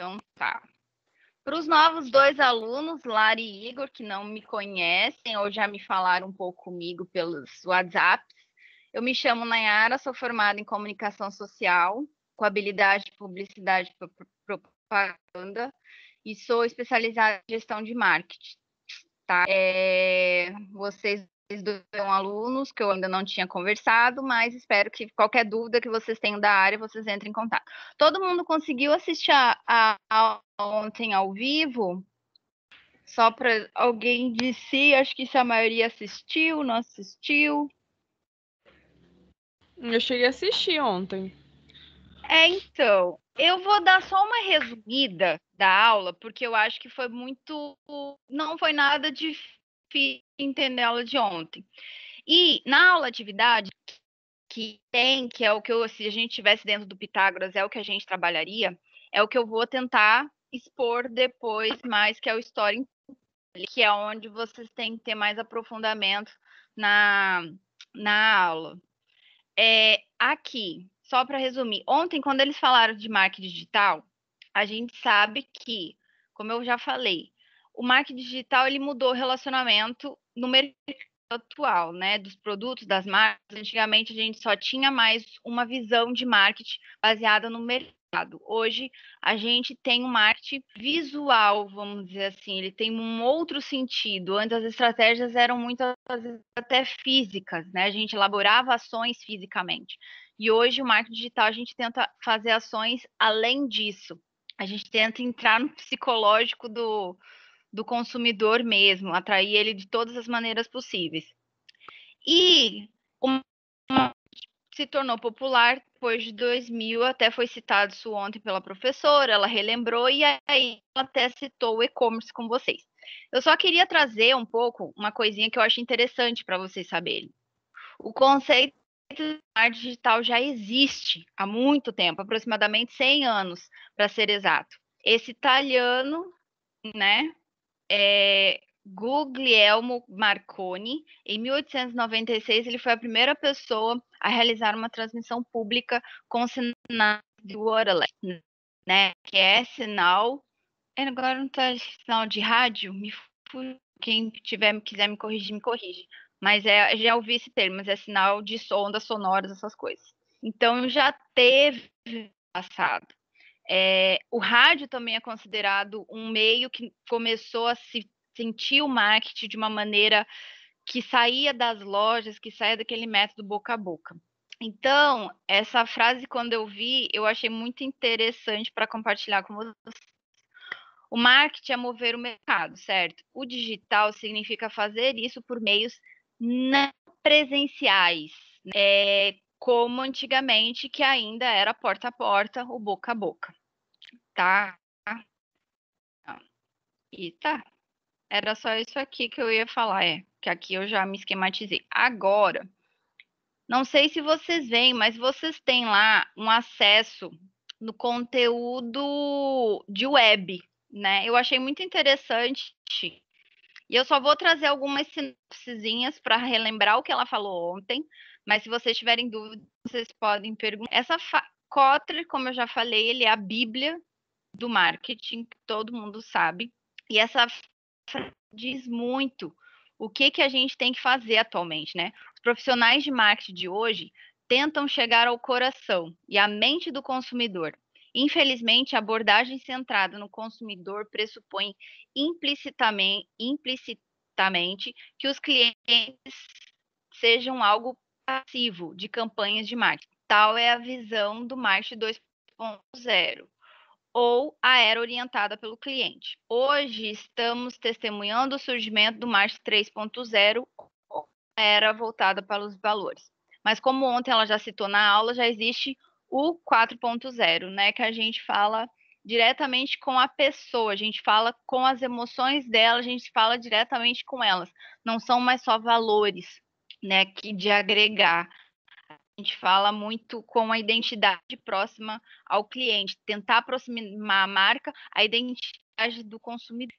Então, tá. Para os novos 2 alunos, Lara e Igor, que não me conhecem ou já me falaram um pouco comigo pelos WhatsApps, eu me chamo Nayara, sou formada em comunicação social, com habilidade de publicidade e propaganda, e sou especializada em gestão de marketing. Tá? Vocês dois são alunos que eu ainda não tinha conversado, mas espero que qualquer dúvida que vocês tenham da área, vocês entrem em contato. Todo mundo conseguiu assistir a ontem ao vivo? Só para alguém de si, acho que se a maioria assistiu, não assistiu. Eu cheguei a assistir ontem. Então, eu vou dar só uma resumida da aula, porque eu acho que foi muito. Não foi nada difícil entender a aula de ontem. E na aula atividade, que é o que se a gente estivesse dentro do Pitágoras, é o que a gente trabalharia, é o que eu vou tentar expor depois mais, que é o Story, que é onde vocês têm que ter mais aprofundamento na aula. Aqui, só para resumir, ontem, quando eles falaram de marketing digital, a gente sabe que, como eu já falei, o marketing digital ele mudou o relacionamento no mercado atual, né, dos produtos, das marcas. Antigamente a gente só tinha mais uma visão de marketing baseada no mercado. Hoje a gente tem um marketing visual, vamos dizer assim, ele tem um outro sentido. Antes as estratégias eram muitas vezes até físicas, né? A gente elaborava ações fisicamente. E hoje o marketing digital a gente tenta fazer ações além disso. A gente tenta entrar no psicológico do consumidor mesmo, atrair ele de todas as maneiras possíveis. E se tornou popular depois de 2000, até foi citado isso ontem pela professora, ela relembrou e aí ela até citou o e-commerce com vocês. Eu só queria trazer um pouco uma coisinha que eu acho interessante para vocês saberem. O conceito de marketing digital já existe há muito tempo, aproximadamente 100 anos, para ser exato. Esse italiano, né, Guglielmo Marconi, em 1896, ele foi a primeira pessoa a realizar uma transmissão pública com sinal de wireless, né? Que é sinal. Agora não está sinal de rádio, quem quiser me corrigir, me corrige. Mas já ouvi esse termo, mas é sinal de ondas sonoras, essas coisas. Então já teve passado. O rádio também é considerado um meio que começou a se sentir o marketing de uma maneira que saía das lojas, que saía daquele método boca a boca. Então, essa frase, quando eu vi, eu achei muito interessante para compartilhar com vocês. O marketing é mover o mercado, certo? O digital significa fazer isso por meios não presenciais, como antigamente, que ainda era porta a porta, o boca a boca. Tá? E tá. Era só isso aqui que eu ia falar, que aqui eu já me esquematizei. Agora, não sei se vocês veem, mas vocês têm lá um acesso no conteúdo de web, né? Eu achei muito interessante. E eu só vou trazer algumas sinopsezinhas para relembrar o que ela falou ontem, mas se vocês tiverem dúvidas, vocês podem perguntar. Kotler, como eu já falei, ele é a bíblia do marketing, que todo mundo sabe. E essa diz muito o que a gente tem que fazer atualmente, né? Os profissionais de marketing de hoje tentam chegar ao coração e à mente do consumidor. Infelizmente, a abordagem centrada no consumidor pressupõe implicitamente que os clientes sejam algo passivo de campanhas de marketing. Tal é a visão do marketing 2.0 ou a era orientada pelo cliente. Hoje estamos testemunhando o surgimento do marketing 3.0, a era voltada para os valores. Mas como ontem ela já citou na aula, já existe o 4.0, né, que a gente fala diretamente com a pessoa, a gente fala com as emoções dela, a gente fala diretamente com elas. Não são mais só valores, né, que de agregar. A gente fala muito com a identidade próxima ao cliente, tentar aproximar a marca à identidade do consumidor.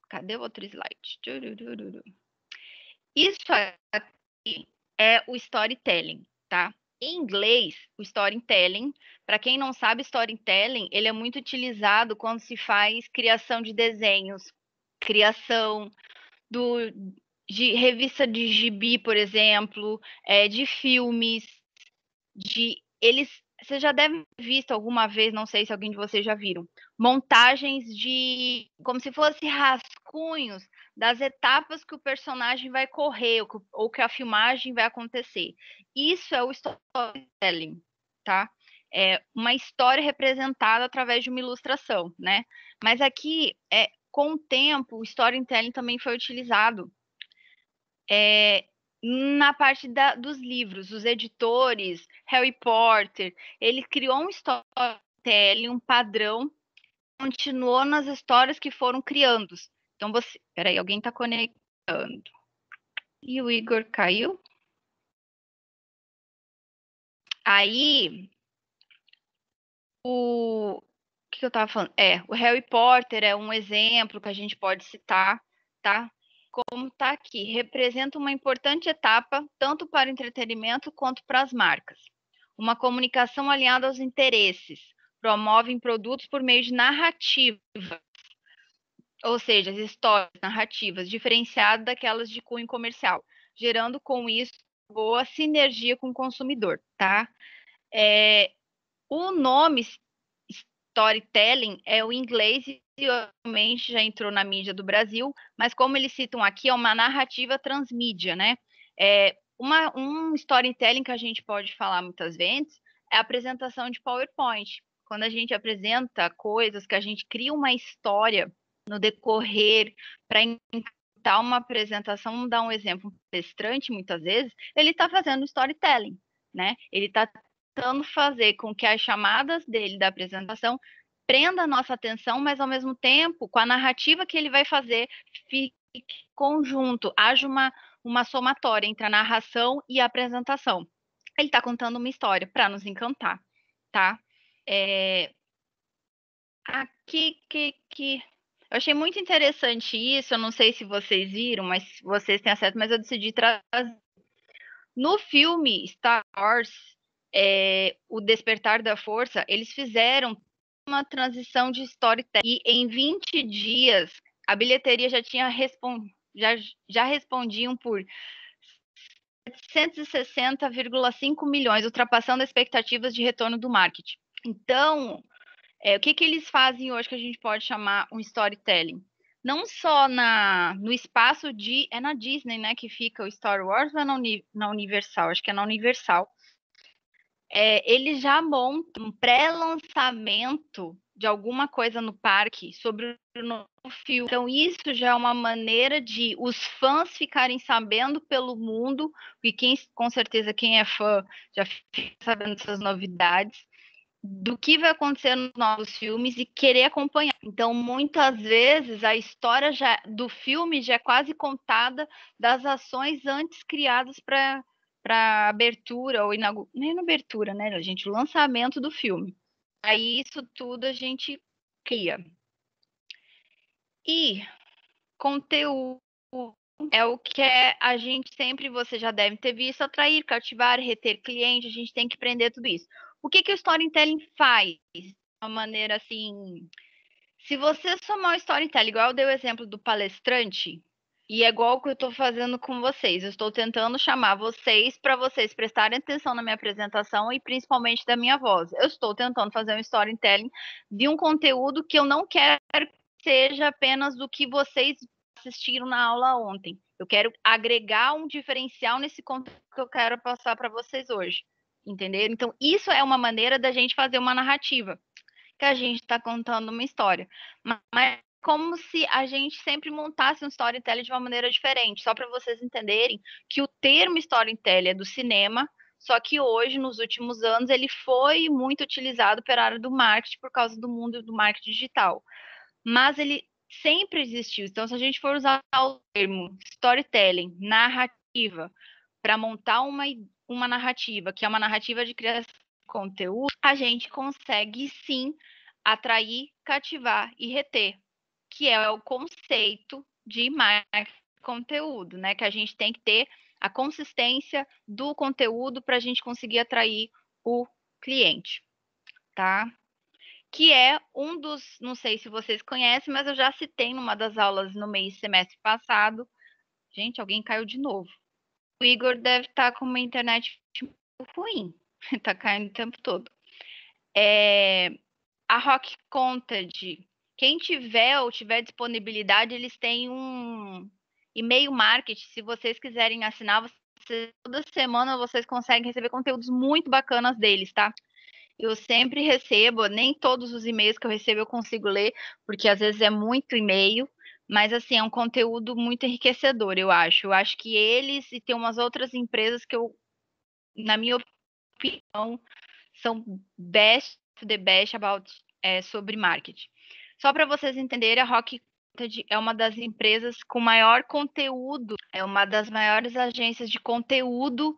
Cadê o outro slide? Isso aqui é o storytelling, tá? Em inglês, o storytelling, para quem não sabe, storytelling, ele é muito utilizado quando se faz criação de desenhos, criação do, de revista de gibi, por exemplo, de filmes, você já deve ter visto alguma vez, não sei se alguém de vocês já viram, montagens de como se fossem rascunhos das etapas que o personagem vai correr ou que a filmagem vai acontecer. Isso é o storytelling, tá? É uma história representada através de uma ilustração, né? Mas aqui, com o tempo, o storytelling também foi utilizado na parte dos livros, os editores, Harry Potter, ele criou um storytelling, um padrão, continuou nas histórias que foram criando. Então peraí, alguém está conectando. E o Igor caiu? Aí, o que eu estava falando? O Harry Potter é um exemplo que a gente pode citar, tá? Como está aqui, representa uma importante etapa tanto para o entretenimento quanto para as marcas. Uma comunicação alinhada aos interesses, promovem produtos por meio de narrativa, ou seja, as histórias narrativas diferenciadas daquelas de cunho comercial, gerando com isso boa sinergia com o consumidor, tá? O nome storytelling é o inglês e realmente já entrou na mídia do Brasil, mas como eles citam aqui, é uma narrativa transmídia, né? Um storytelling que a gente pode falar muitas vezes é a apresentação de PowerPoint. Quando a gente apresenta coisas, que a gente cria uma história no decorrer para dar uma apresentação, vamos dar um exemplo, um palestrante, muitas vezes, ele está fazendo storytelling, né? Ele está tentando fazer com que as chamadas dele da apresentação prenda a nossa atenção, mas ao mesmo tempo, com a narrativa que ele vai fazer, fique conjunto, haja uma somatória entre a narração e a apresentação. Ele está contando uma história para nos encantar, tá? Aqui que eu achei muito interessante isso, eu não sei se vocês viram, mas vocês têm acesso, mas eu decidi trazer. No filme Star Wars, O Despertar da Força, eles fizeram uma transição de storytelling e em 20 dias a bilheteria já tinha já respondiam por 760,5 milhões, ultrapassando as expectativas de retorno do marketing. Então, o que eles fazem hoje que a gente pode chamar um storytelling? Não só no espaço de. É na Disney, né? Que fica o Star Wars ou é na Universal? Acho que é na Universal. Eles já montam um pré-lançamento de alguma coisa no parque sobre o novo filme. Então, isso já é uma maneira de os fãs ficarem sabendo pelo mundo, e com certeza quem é fã já fica sabendo dessas novidades do que vai acontecer nos novos filmes e querer acompanhar. Então, muitas vezes, a história do filme já é quase contada das ações antes criadas para abertura ou nem na abertura, né, gente? O lançamento do filme. Aí, isso tudo a gente cria. E conteúdo é o que a gente sempre, você já deve ter visto, atrair, cativar, reter cliente, a gente tem que aprender tudo isso. O que o storytelling faz? De uma maneira assim, se você somar o storytelling, igual eu dei o exemplo do palestrante, e é igual o que eu estou fazendo com vocês, eu estou tentando chamar vocês para vocês prestarem atenção na minha apresentação e principalmente da minha voz. Eu estou tentando fazer um storytelling de um conteúdo que eu não quero que seja apenas do que vocês assistiram na aula ontem. Eu quero agregar um diferencial nesse conteúdo que eu quero passar para vocês hoje. Entenderam? Então, isso é uma maneira da gente fazer uma narrativa, que a gente está contando uma história. Mas como se a gente sempre montasse um storytelling de uma maneira diferente, só para vocês entenderem que o termo storytelling é do cinema, só que hoje, nos últimos anos, ele foi muito utilizado pela área do marketing por causa do mundo do marketing digital. Mas ele sempre existiu. Então, se a gente for usar o termo storytelling, narrativa, para montar uma narrativa, que é uma narrativa de criação de conteúdo, a gente consegue sim atrair, cativar e reter, que é o conceito de marketing de conteúdo, né? Que a gente tem que ter a consistência do conteúdo para a gente conseguir atrair o cliente, tá? Que é um dos, não sei se vocês conhecem, mas eu já citei numa das aulas no semestre passado. Gente, alguém caiu de novo. O Igor deve estar com uma internet ruim, tá caindo o tempo todo. A Rock Content, quem tiver ou tiver disponibilidade, eles têm um e-mail marketing. Se vocês quiserem assinar, toda semana vocês conseguem receber conteúdos muito bacanas deles, tá? Eu sempre recebo, nem todos os e-mails que eu recebo eu consigo ler, porque às vezes é muito e-mail, mas assim, é um conteúdo muito enriquecedor, eu acho. Eu acho que eles e tem umas outras empresas que eu, na minha opinião, são the best about sobre marketing. Só para vocês entenderem, a Rock Content é uma das empresas com maior conteúdo, é uma das maiores agências de conteúdo,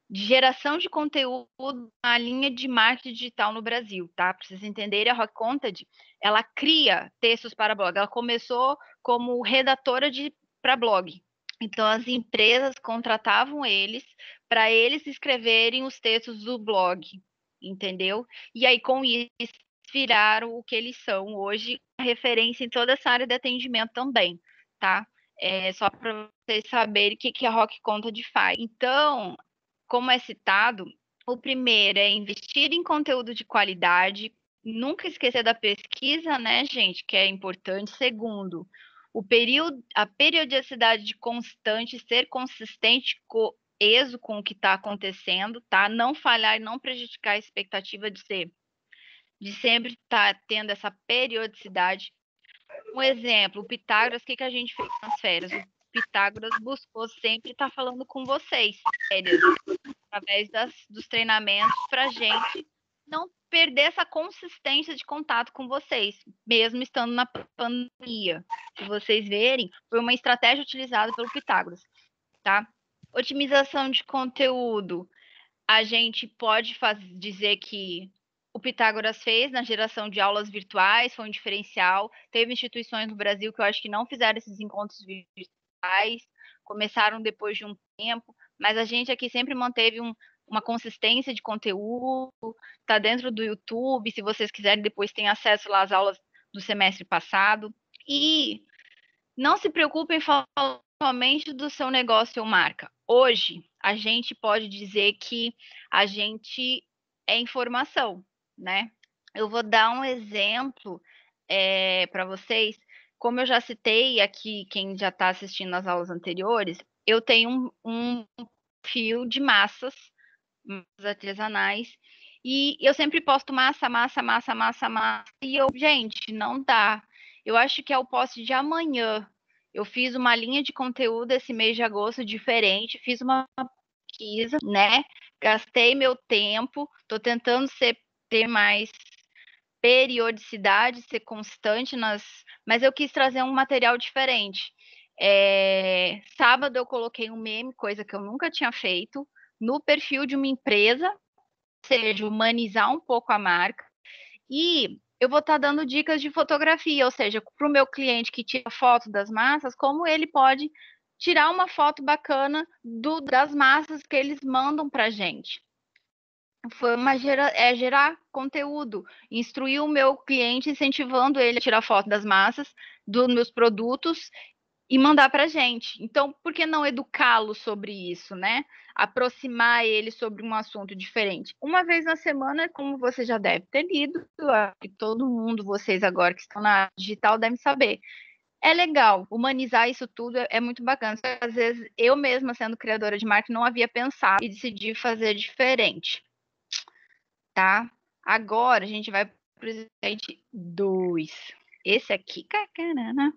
de geração de conteúdo na linha de marketing digital no Brasil, tá? Para vocês entenderem, a Rock Content, ela cria textos para blog. Ela começou como redatora para blog. Então, as empresas contratavam eles para eles escreverem os textos do blog, entendeu? E aí, com isso, viraram o que eles são hoje, referência em toda essa área de atendimento também, tá? Só para vocês saberem o que a Rock Content faz. Então, como é citado, o primeiro é investir em conteúdo de qualidade, nunca esquecer da pesquisa, né, gente, que é importante. Segundo, a periodicidade de constante, ser consistente, coeso com o que está acontecendo, tá? Não falhar e não prejudicar a expectativa de sempre estar tendo essa periodicidade. Um exemplo, o Pitágoras, o que a gente fez nas férias? O Pitágoras buscou sempre estar falando com vocês, férias, através dos treinamentos, para a gente não perder essa consistência de contato com vocês, mesmo estando na pandemia. Se vocês verem, foi uma estratégia utilizada pelo Pitágoras, tá? Otimização de conteúdo. A gente pode dizer que o Pitágoras fez na geração de aulas virtuais, foi um diferencial. Teve instituições no Brasil que eu acho que não fizeram esses encontros virtuais, começaram depois de um tempo, mas a gente aqui sempre manteve uma consistência de conteúdo, tá dentro do YouTube, se vocês quiserem depois tem acesso lá às aulas do semestre passado. E não se preocupem em falar somente do seu negócio ou marca. Hoje, a gente pode dizer que a gente é informação, né? Eu vou dar um exemplo para vocês. Como eu já citei aqui, quem já está assistindo as aulas anteriores, eu tenho um fio de massas artesanais e eu sempre posto massa, massa, massa, massa, massa. E eu, gente, não dá. Eu acho que é o post de amanhã. Eu fiz uma linha de conteúdo esse mês de agosto diferente, fiz uma pesquisa, né? Gastei meu tempo, tô tentando ter mais periodicidade, ser constante mas eu quis trazer um material diferente. Sábado eu coloquei um meme, coisa que eu nunca tinha feito, no perfil de uma empresa, ou seja, humanizar um pouco a marca. E eu vou estar dando dicas de fotografia, ou seja, para o meu cliente que tira foto das massas, como ele pode tirar uma foto bacana das massas que eles mandam para a gente. Foi gerar conteúdo, instruir o meu cliente, incentivando ele a tirar foto das massas, dos meus produtos e mandar para a gente. Então, por que não educá-lo sobre isso, né? Aproximar ele sobre um assunto diferente. Uma vez na semana, como você já deve ter lido, que todo mundo, vocês agora que estão na área digital, devem saber. É legal, humanizar isso tudo é muito bacana. Às vezes, eu mesma, sendo criadora de marca, não havia pensado e decidi fazer diferente, tá? Agora, a gente vai para o slide 2. Esse aqui, cacarana.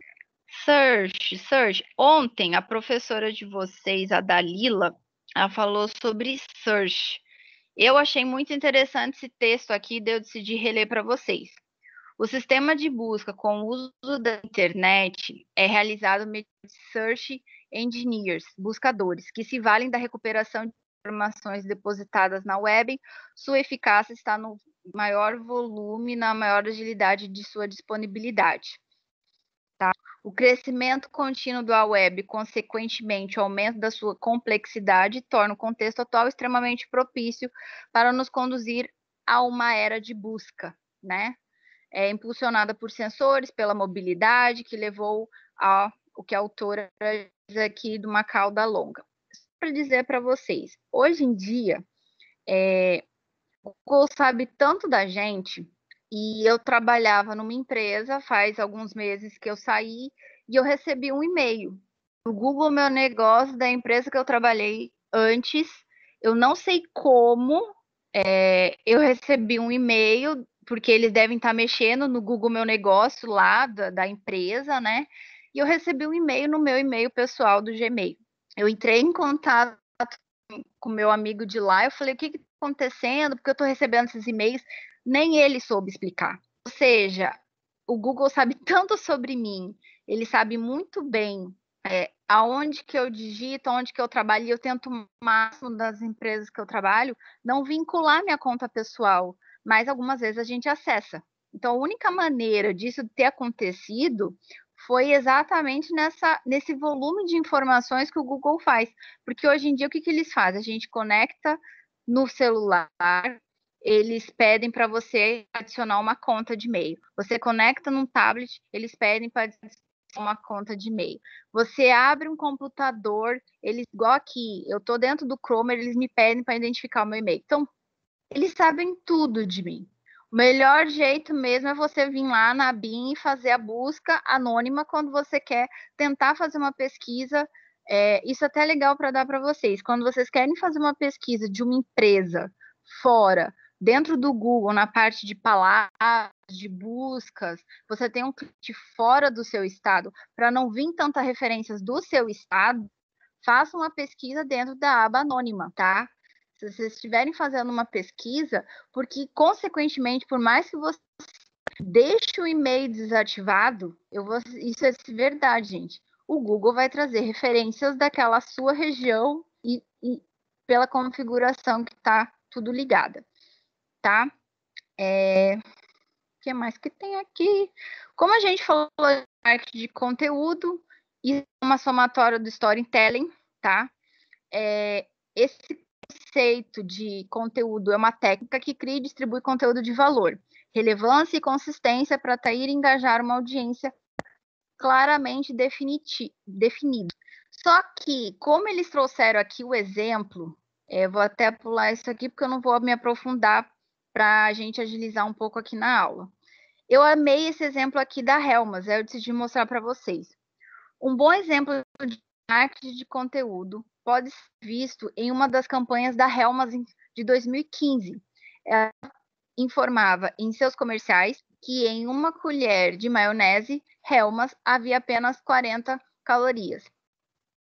Search. Ontem, a professora de vocês, a Dalila, ela falou sobre search. Eu achei muito interessante esse texto aqui, daí eu decidi reler para vocês. O sistema de busca com o uso da internet é realizado mediante search engineers, buscadores, que se valem da recuperação de informações depositadas na web. Sua eficácia está no maior volume, na maior agilidade de sua disponibilidade. O crescimento contínuo da web, consequentemente, o aumento da sua complexidade, torna o contexto atual extremamente propício para nos conduzir a uma era de busca, né? Impulsionada por sensores, pela mobilidade, que levou ao que a autora diz aqui de uma cauda longa. Para dizer para vocês, hoje em dia, o Google sabe tanto da gente, e eu trabalhava numa empresa, faz alguns meses que eu saí, e eu recebi um e-mail do Google Meu Negócio, da empresa que eu trabalhei antes. Eu não sei como, eu recebi um e-mail, porque eles devem estar mexendo no Google Meu Negócio lá da empresa, né? E eu recebi um e-mail no meu e-mail pessoal do Gmail. Eu entrei em contato com meu amigo de lá, eu falei, o que está acontecendo? Porque eu estou recebendo esses e-mails. Nem ele soube explicar. Ou seja, o Google sabe tanto sobre mim, ele sabe muito bem aonde que eu digito, aonde que eu trabalho, e eu tento o máximo das empresas que eu trabalho, não vincular minha conta pessoal, mas algumas vezes a gente acessa. Então, a única maneira disso ter acontecido foi exatamente nesse volume de informações que o Google faz. Porque hoje em dia, o que eles fazem? A gente conecta no celular, eles pedem para você adicionar uma conta de e-mail. Você conecta num tablet, eles pedem para adicionar uma conta de e-mail. Você abre um computador, eles, igual aqui, eu estou dentro do Chrome, eles me pedem para identificar o meu e-mail. Então, eles sabem tudo de mim. O melhor jeito mesmo é você vir lá na BIM e fazer a busca anônima quando você quer tentar fazer uma pesquisa. Isso é até legal para dar para vocês. Quando vocês querem fazer uma pesquisa de uma empresa fora, dentro do Google, na parte de palavras, de buscas, você tem um cliente fora do seu estado, para não vir tanta referências do seu estado, faça uma pesquisa dentro da aba anônima, tá? Se vocês estiverem fazendo uma pesquisa, porque, consequentemente, por mais que você deixe o e-mail desativado, isso é verdade, gente. O Google vai trazer referências daquela sua região e pela configuração que está tudo ligada, tá? O que mais que tem aqui? Como a gente falou de marketing de conteúdo, isso é uma somatória do storytelling, tá? Esse conceito de conteúdo é uma técnica que cria e distribui conteúdo de valor, relevância e consistência para atrair e engajar uma audiência claramente definida. Só que, como eles trouxeram aqui o exemplo, vou até pular isso aqui porque eu não vou me aprofundar para a gente agilizar um pouco aqui na aula. Eu amei esse exemplo aqui da Helmas, eu decidi mostrar para vocês. Um bom exemplo de marketing de conteúdo pode ser visto em uma das campanhas da Helmas de 2015. Ela informava em seus comerciais que em uma colher de maionese Helmas havia apenas 40 calorias.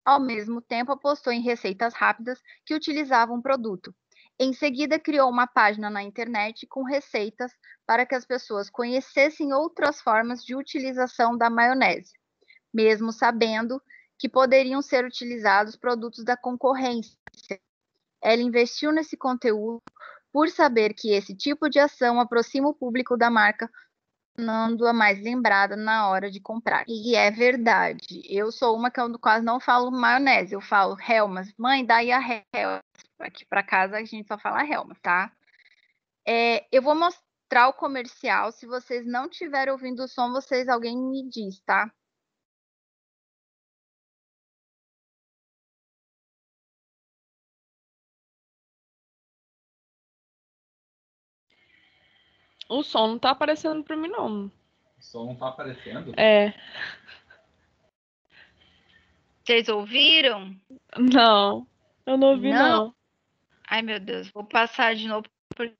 Ao mesmo tempo, apostou em receitas rápidas que utilizavam o produto. Em seguida, criou uma página na internet com receitas para que as pessoas conhecessem outras formas de utilização da maionese, mesmo sabendo que poderiam ser utilizados produtos da concorrência. Ela investiu nesse conteúdo por saber que esse tipo de ação aproxima o público da marca, tornando-a mais lembrada na hora de comprar. E é verdade. Eu sou uma que eu quase não falo maionese, eu falo Helmas. Mãe, daí a Helmas. Aqui para casa a gente só fala Helmas, tá? Eu vou mostrar o comercial. Se vocês não estiverem ouvindo o som, alguém me diz, tá? O som não tá aparecendo pra mim, não. O som não tá aparecendo? Vocês ouviram? Não, eu não ouvi, não. Ai, meu Deus, vou passar de novo porque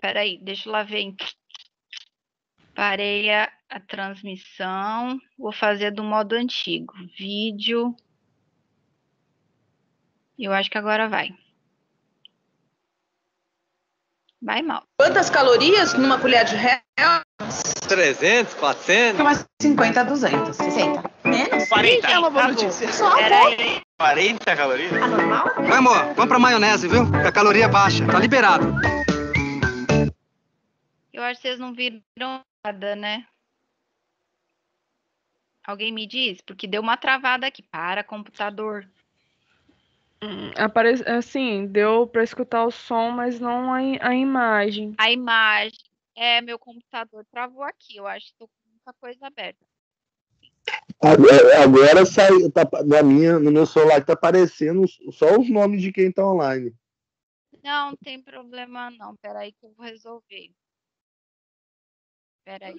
peraí, deixa eu lá ver. Parei a transmissão, vou fazer do modo antigo, vídeo. Eu acho que agora vai. Vai mal. Quantas calorias numa colher de Helmas? 300, 400? Umas 50 a 200. 60. Menos? 40. É uma boa notícia. Só Peraí. 40 calorias? Anormal? Vai, amor, vamos pra maionese, viu? Que a caloria é baixa, tá liberado. Eu acho que vocês não viram nada, né? Alguém me diz? Porque deu uma travada aqui. Para, computador. Assim, deu pra escutar o som, mas não a imagem. A imagem. Meu computador travou aqui. Eu acho que estou com muita coisa aberta. Agora sai, no meu celular tá aparecendo só os nomes de quem tá online. Não, não tem problema não. Peraí que eu vou resolver. Peraí.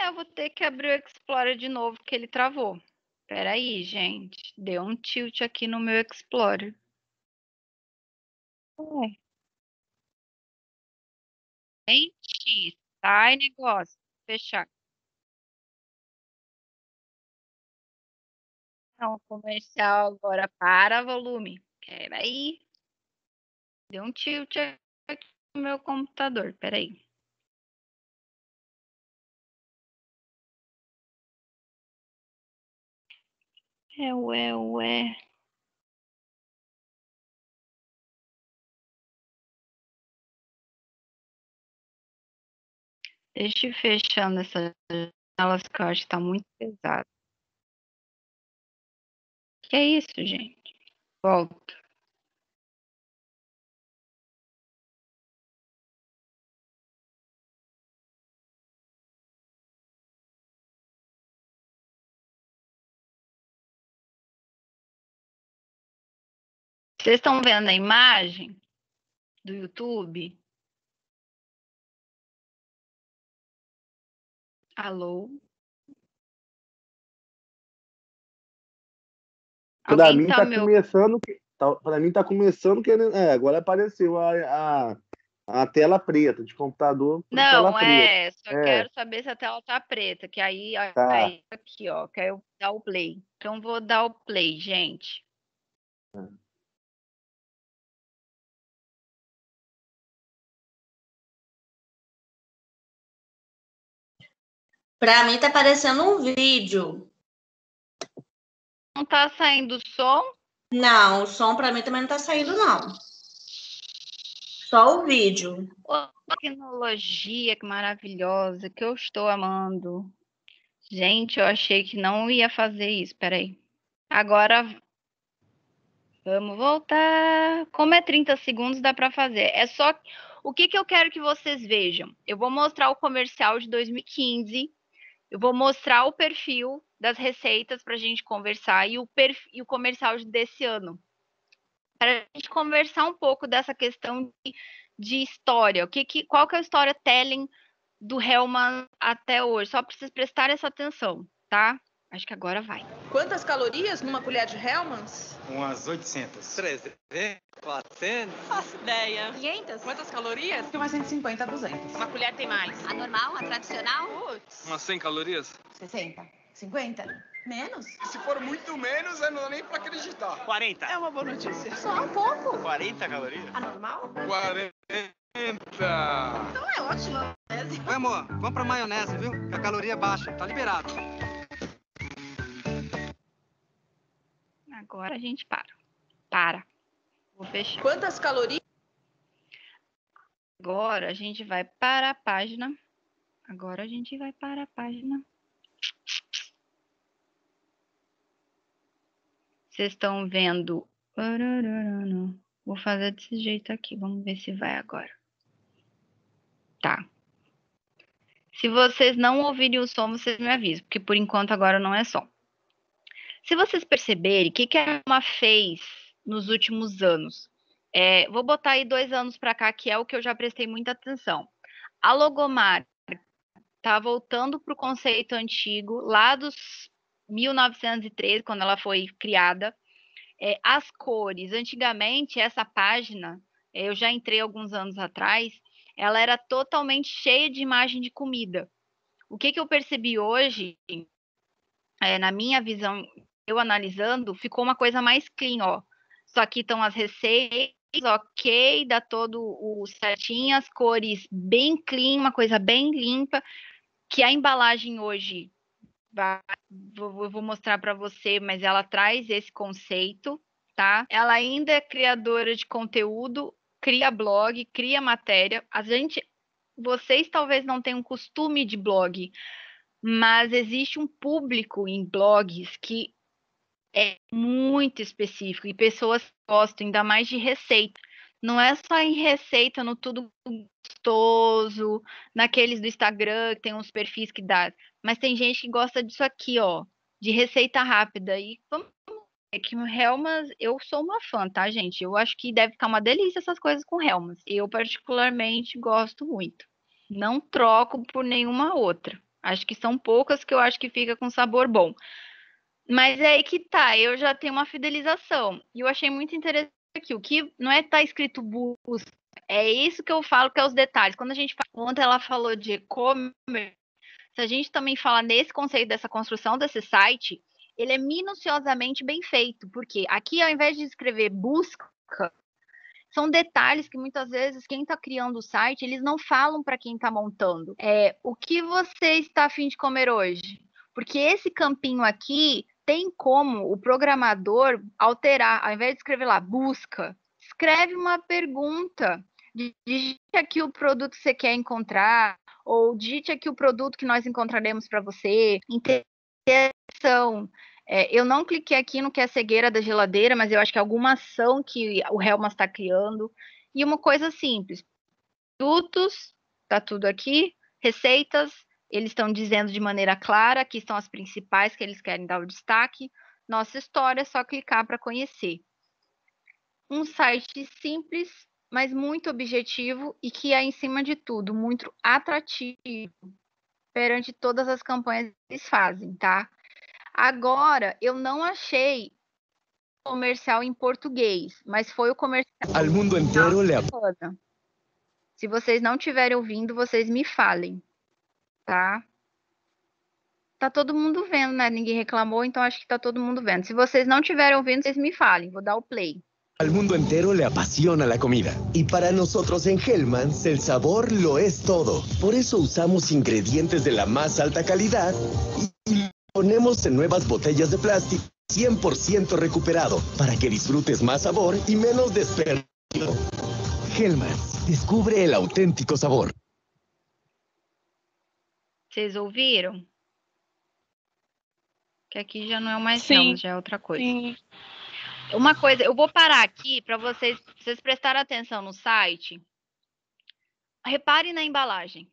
Eu vou ter que abrir o Explorer de novo, porque ele travou. Peraí, gente. Deu um tilt aqui no meu Explorer. Gente, sai negócio. Fechar. Não, comercial agora para volume. Peraí. Deu um tilt aqui no meu computador. Peraí. Ué. Deixa eu ir fechando essas janelas que eu acho que tá muito pesado. Que é isso, gente? Volta. Vocês estão vendo a imagem do YouTube? Alô? Pra Alguém mim tá tá meu. começando, pra mim tá começando querendo, agora apareceu a tela preta de computador para tela Não, preta. só quero saber se a tela tá preta, que aí Tá. aqui, ó, que aí eu vou dar o play. Então vou dar o play, gente. Pra mim tá parecendo um vídeo. Não tá saindo som? Não, o som pra mim também não tá saindo, não. Só o vídeo. Ô, tecnologia que maravilhosa, que eu estou amando. Gente, eu achei que não ia fazer isso. Peraí. Agora vamos voltar. Como é 30 segundos, dá para fazer. É só. O que eu quero que vocês vejam? Eu vou mostrar o comercial de 2015. Eu vou mostrar o perfil das receitas para a gente conversar e o comercial desse ano. Para a gente conversar um pouco dessa questão de história. Qual que é o storytelling do Hellman até hoje? Só para vocês prestarem essa atenção, tá? Acho que agora vai. Quantas calorias numa colher de Hellmann's? Umas 800. 300, 400. Faço ideia. 500? Quantas calorias? Tem umas 150 a 200. Uma colher tem mais. A normal, a tradicional? Putz. Umas 100 calorias. 60? 50? Menos? Se for muito menos, não dá nem pra acreditar. 40. É uma boa notícia. Só um pouco. 40 calorias? A normal? 40. Então é ótimo. Oi, amor, vamos pra maionese, viu? Que a caloria é baixa, tá liberado. Agora a gente para. Para. Vou fechar. Quantas calorias? Agora a gente vai para a página. Agora a gente vai para a página. Vocês estão vendo? Vou fazer desse jeito aqui. Vamos ver se vai agora. Tá. Se vocês não ouvirem o som, vocês me avisam, porque por enquanto agora não é som. Se vocês perceberem, o que a Alma fez nos últimos anos? Vou botar aí 2 anos para cá, que é o que eu já prestei muita atenção. A logomarca está voltando para o conceito antigo, lá dos 1913, quando ela foi criada. As cores, antigamente, essa página, eu já entrei alguns anos atrás, ela era totalmente cheia de imagem de comida. O que eu percebi hoje, na minha visão, eu analisando, ficou uma coisa mais clean, ó. Só aqui estão as receitas, ok, dá todo o certinho, as cores bem clean, uma coisa bem limpa, que a embalagem hoje, eu vou mostrar para você, mas ela traz esse conceito, tá? Ela ainda é criadora de conteúdo, cria blog, cria matéria. Vocês talvez não tenham costume de blog, mas existe um público em blogs que é muito específico e pessoas gostam ainda mais de receita. Não é só em receita, no tudo gostoso, naqueles do Instagram que tem uns perfis que dá, mas tem gente que gosta disso aqui, ó, de receita rápida. E vamos ver que o Hellmann's, eu sou uma fã, tá, gente? Eu acho que deve ficar uma delícia essas coisas com Hellmann's. Eu particularmente gosto muito. Não troco por nenhuma outra. Acho que são poucas que eu acho que fica com sabor bom. Mas é aí que tá, eu já tenho uma fidelização. E eu achei muito interessante aqui. O que não é tá escrito busca, é isso que eu falo que é os detalhes. Quando a gente ontem ela falou de e-commerce, se a gente também fala nesse conceito dessa construção desse site, ele é minuciosamente bem feito. Porque aqui, ao invés de escrever busca, são detalhes que muitas vezes quem está criando o site, eles não falam para quem está montando. O que você está a fim de comer hoje? Porque esse campinho aqui tem como o programador alterar, ao invés de escrever lá, busca, escreve uma pergunta, digite aqui o produto que você quer encontrar, ou digite aqui o produto que nós encontraremos para você, interação. Eu não cliquei aqui no que é cegueira da geladeira, mas eu acho que é alguma ação que o Hellmann's está criando. E uma coisa simples, produtos, tá tudo aqui, receitas, eles estão dizendo de maneira clara que são as principais que eles querem dar o destaque. Nossa história é só clicar para conhecer. Um site simples, mas muito objetivo e que é, em cima de tudo, muito atrativo perante todas as campanhas que eles fazem, tá? Agora, eu não achei comercial em português, mas foi o comercial. Al mundo inteiro le... Se vocês não estiverem ouvindo, vocês me falem, tá? Tá todo mundo vendo, né? Ninguém reclamou, então acho que tá todo mundo vendo. Se vocês não estiverem ouvindo, vocês me falem. Vou dar o play. Al mundo entero le apasiona la comida. Y para nosotros en Hellmann's, el sabor lo es todo. Por eso usamos ingredientes de la más alta calidad y ponemos en nuevas botellas de plástico 100% recuperado para que disfrutes más sabor y menos desperdicio. Hellmann's, descubre el auténtico sabor. Vocês ouviram? Que aqui já não é mais Sim. Hellmann's, já é outra coisa. Sim. Uma coisa, eu vou parar aqui para vocês prestarem atenção no site. Reparem na embalagem.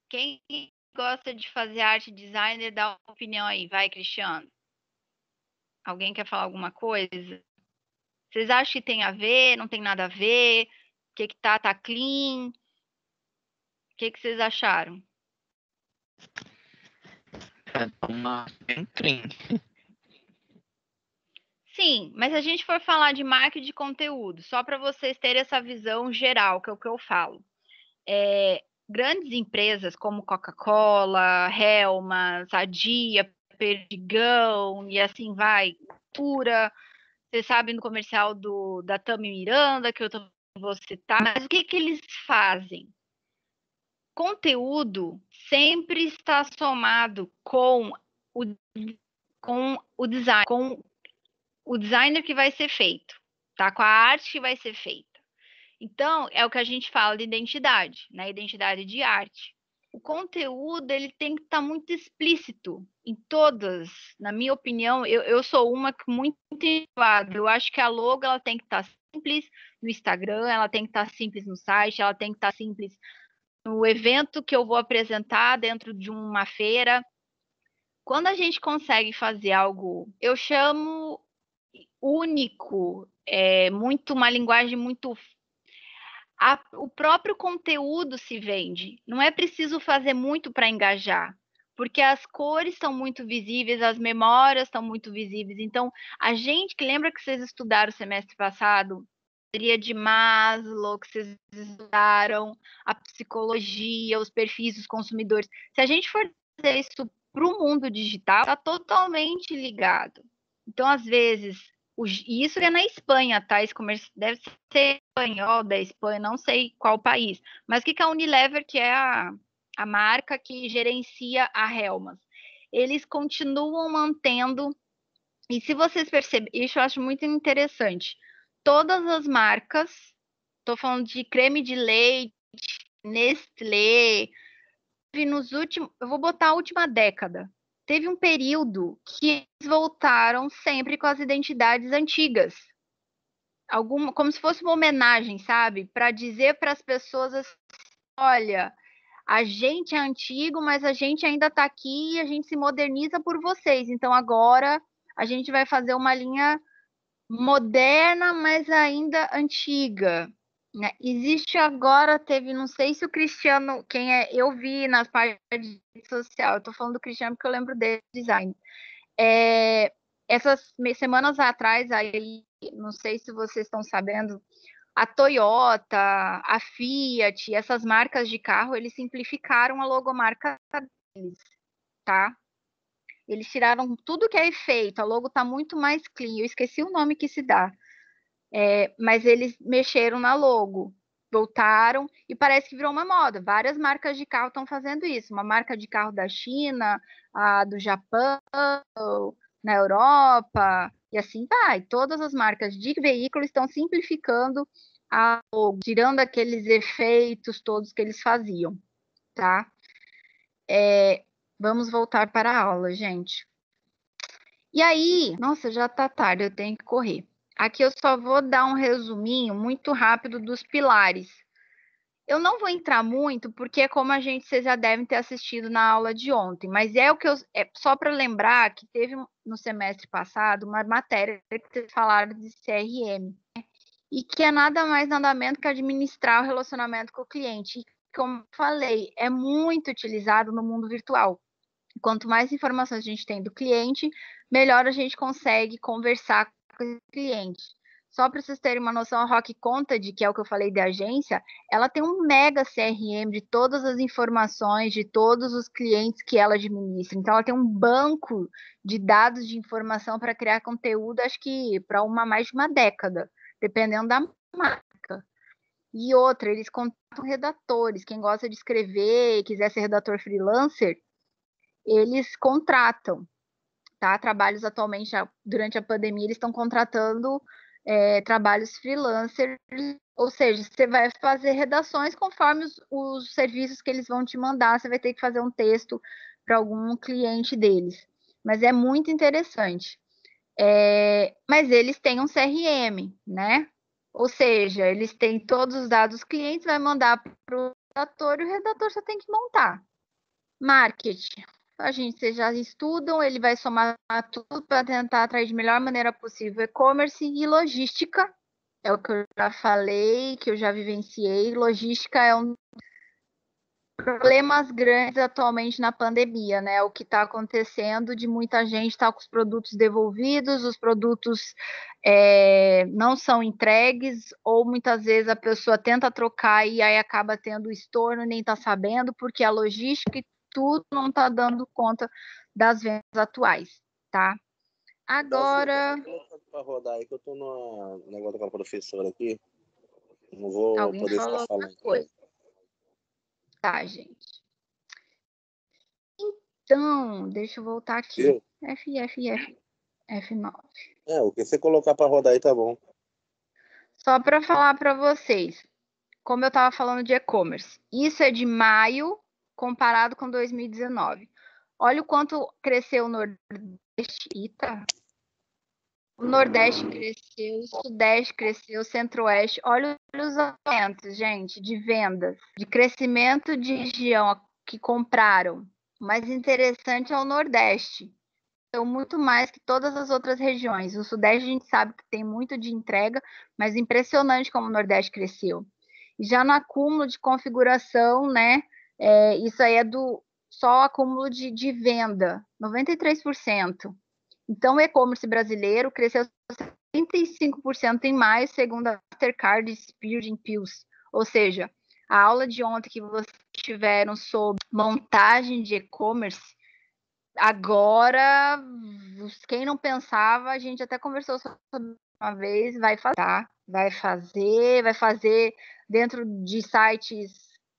Quem gosta de fazer arte designer, dá uma opinião aí. Vai, Cristiano. Alguém quer falar alguma coisa? Vocês acham que tem a ver? Não tem nada a ver? O que tá clean? O que vocês acharam? Uma bem clean. Sim, mas se a gente for falar de marketing de conteúdo, só para vocês terem essa visão geral, que é o que eu falo. Grandes empresas como Coca-Cola, Hellmann's, Sadia, Perdigão e assim vai, Pura, vocês sabem do comercial da Tami Miranda, que eu vou citar, mas o que eles fazem? Conteúdo sempre está somado com o design, com o designer que vai ser feito, tá? Com a arte que vai ser feita. Então, é o que a gente fala de identidade, né? Identidade de arte. O conteúdo, ele tem que estar muito explícito em todas, na minha opinião, eu sou uma muito enjoada. Eu acho que a logo, ela tem que estar simples no Instagram, ela tem que estar simples no site, ela tem que estar simples no evento que eu vou apresentar dentro de uma feira. Quando a gente consegue fazer algo, eu chamo único, uma linguagem muito... o próprio conteúdo se vende. Não é preciso fazer muito para engajar, porque as cores estão muito visíveis, as memórias estão muito visíveis. Então, a gente que lembra que vocês estudaram o semestre passado, teoria de Maslow, que vocês estudaram, a psicologia, os perfis dos consumidores. Se a gente for fazer isso para o mundo digital, está totalmente ligado. Então, às vezes, e isso é na Espanha, tá? Esse comércio deve ser espanhol da Espanha, não sei qual país. Mas o que é a Unilever, que é a marca que gerencia a Hellmann's? eles continuam mantendo. E se vocês perceberem, isso eu acho muito interessante. Todas as marcas, estou falando de creme de leite, Nestlé, nos últimos, eu vou botar a última década. Teve um período que eles voltaram sempre com as identidades antigas. Como se fosse uma homenagem, sabe? Para dizer para as pessoas assim, olha, a gente é antigo, mas a gente ainda está aqui e a gente se moderniza por vocês. Então agora a gente vai fazer uma linha moderna, mas ainda antiga. Né? Existe agora, não sei se o Cristiano, eu vi nas páginas de rede social, eu tô falando do Cristiano porque eu lembro dele, design. Essas semanas atrás, aí, não sei se vocês estão sabendo, a Toyota, a Fiat, essas marcas de carro, eles simplificaram a logomarca deles, tá? Eles tiraram tudo que é efeito, a logo tá muito mais clean, eu esqueci o nome que se dá. Mas eles mexeram na logo, voltaram e parece que virou uma moda. Várias marcas de carro estão fazendo isso. Uma marca de carro da China, a do Japão, na Europa, e assim vai. Todas as marcas de veículos estão simplificando a logo, tirando aqueles efeitos todos que eles faziam, tá? Vamos voltar para a aula, gente. E aí, nossa, já tá tarde, eu tenho que correr. Aqui eu só vou dar um resuminho muito rápido dos pilares. Eu não vou entrar muito, porque é como vocês já devem ter assistido na aula de ontem, mas só para lembrar que teve no semestre passado uma matéria que vocês falaram de CRM, né? E que é nada mais nada menos que administrar o relacionamento com o cliente. E, como eu falei, é muito utilizado no mundo virtual. Quanto mais informações a gente tem do cliente, melhor a gente consegue conversar com o cliente. Só para vocês terem uma noção, a Rock Content, que é o que eu falei de agência, ela tem um mega CRM de todas as informações de todos os clientes que ela administra. Então, ela tem um banco de dados de informação para criar conteúdo, acho que para mais de uma década, dependendo da marca. E outra, eles contratam redatores. Quem gosta de escrever e quiser ser redator freelancer, eles contratam, tá? Trabalhos atualmente, durante a pandemia, eles estão contratando trabalhos freelancers, ou seja, você vai fazer redações conforme os serviços que eles vão te mandar, você vai ter que fazer um texto para algum cliente deles. Mas é muito interessante. Mas eles têm um CRM, né? Ou seja, eles têm todos os dados dos clientes, vai mandar para o redator e o redator só tem que montar. Marketing. Vocês já estudam, ele vai somar tudo para tentar atrair de melhor maneira possível e-commerce e logística. É o que eu já falei, que eu já vivenciei. Logística é um dos problemas grandes atualmente na pandemia, né? O que está acontecendo de muita gente estar com os produtos devolvidos, os produtos não são entregues, ou muitas vezes a pessoa tenta trocar e aí acaba tendo estorno, nem está sabendo, porque a logística e tudo não está dando conta das vendas atuais, tá? Agora... Para rodar aí, que eu estou no negócio com a professora aqui. Não vou Alguém poder falou ficar falando. outra coisa. Tá, gente. Então, deixa eu voltar aqui. F9. O que você colocar para rodar aí tá bom. Só para falar para vocês, como eu estava falando de e-commerce, isso é de maio comparado com 2019. Olha o quanto cresceu o Nordeste. O Nordeste cresceu, o Sudeste cresceu, o Centro-Oeste. Olha os aumentos, gente, de vendas, de crescimento de região que compraram. O mais interessante é o Nordeste. Então, muito mais que todas as outras regiões. O Sudeste a gente sabe que tem muito de entrega, mas impressionante como o Nordeste cresceu. E já no acúmulo de configuração, né? Isso aí é só acúmulo de venda, 93%. Então, o e-commerce brasileiro cresceu 75% em maio, segundo a Mastercard Speed Impulse. Ou seja, a aula de ontem que vocês tiveram sobre montagem de e-commerce, agora, quem não pensava, a gente até conversou sobre uma vez, vai fazer, tá? Vai fazer dentro de sites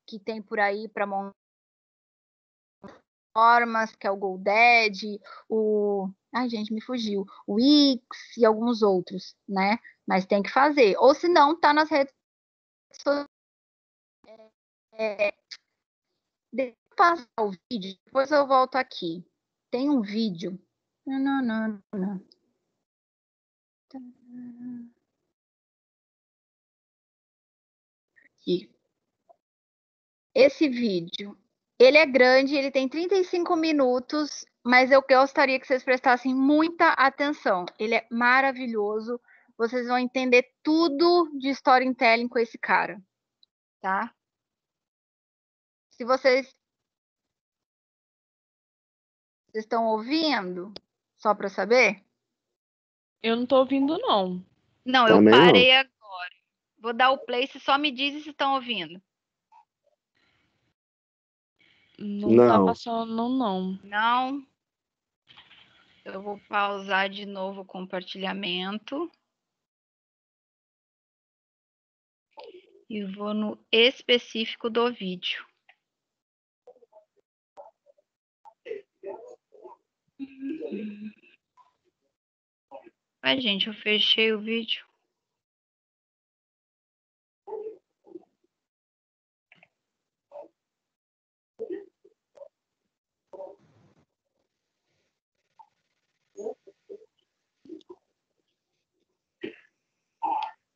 que tem por aí para montar plataformas, que é o GoDaddy, ai, gente, me fugiu. O Wix e alguns outros, né? Mas tem que fazer. Ou se não, tá nas redes sociais. Deixa eu passar o vídeo, depois eu volto aqui. Tem um vídeo. Não. Aqui. Esse vídeo, ele é grande, ele tem 35 minutos, mas eu gostaria que vocês prestassem muita atenção. Ele é maravilhoso. Vocês vão entender tudo de storytelling com esse cara, tá? Se vocês estão ouvindo, só para saber? Eu não tô ouvindo, não. Não, eu Também não. parei agora. Vou dar o play, se só me dizem se estão ouvindo. Não tá Não. passando, não. Não. Eu vou pausar de novo o compartilhamento. E vou no específico do vídeo. Ai, gente, eu fechei o vídeo.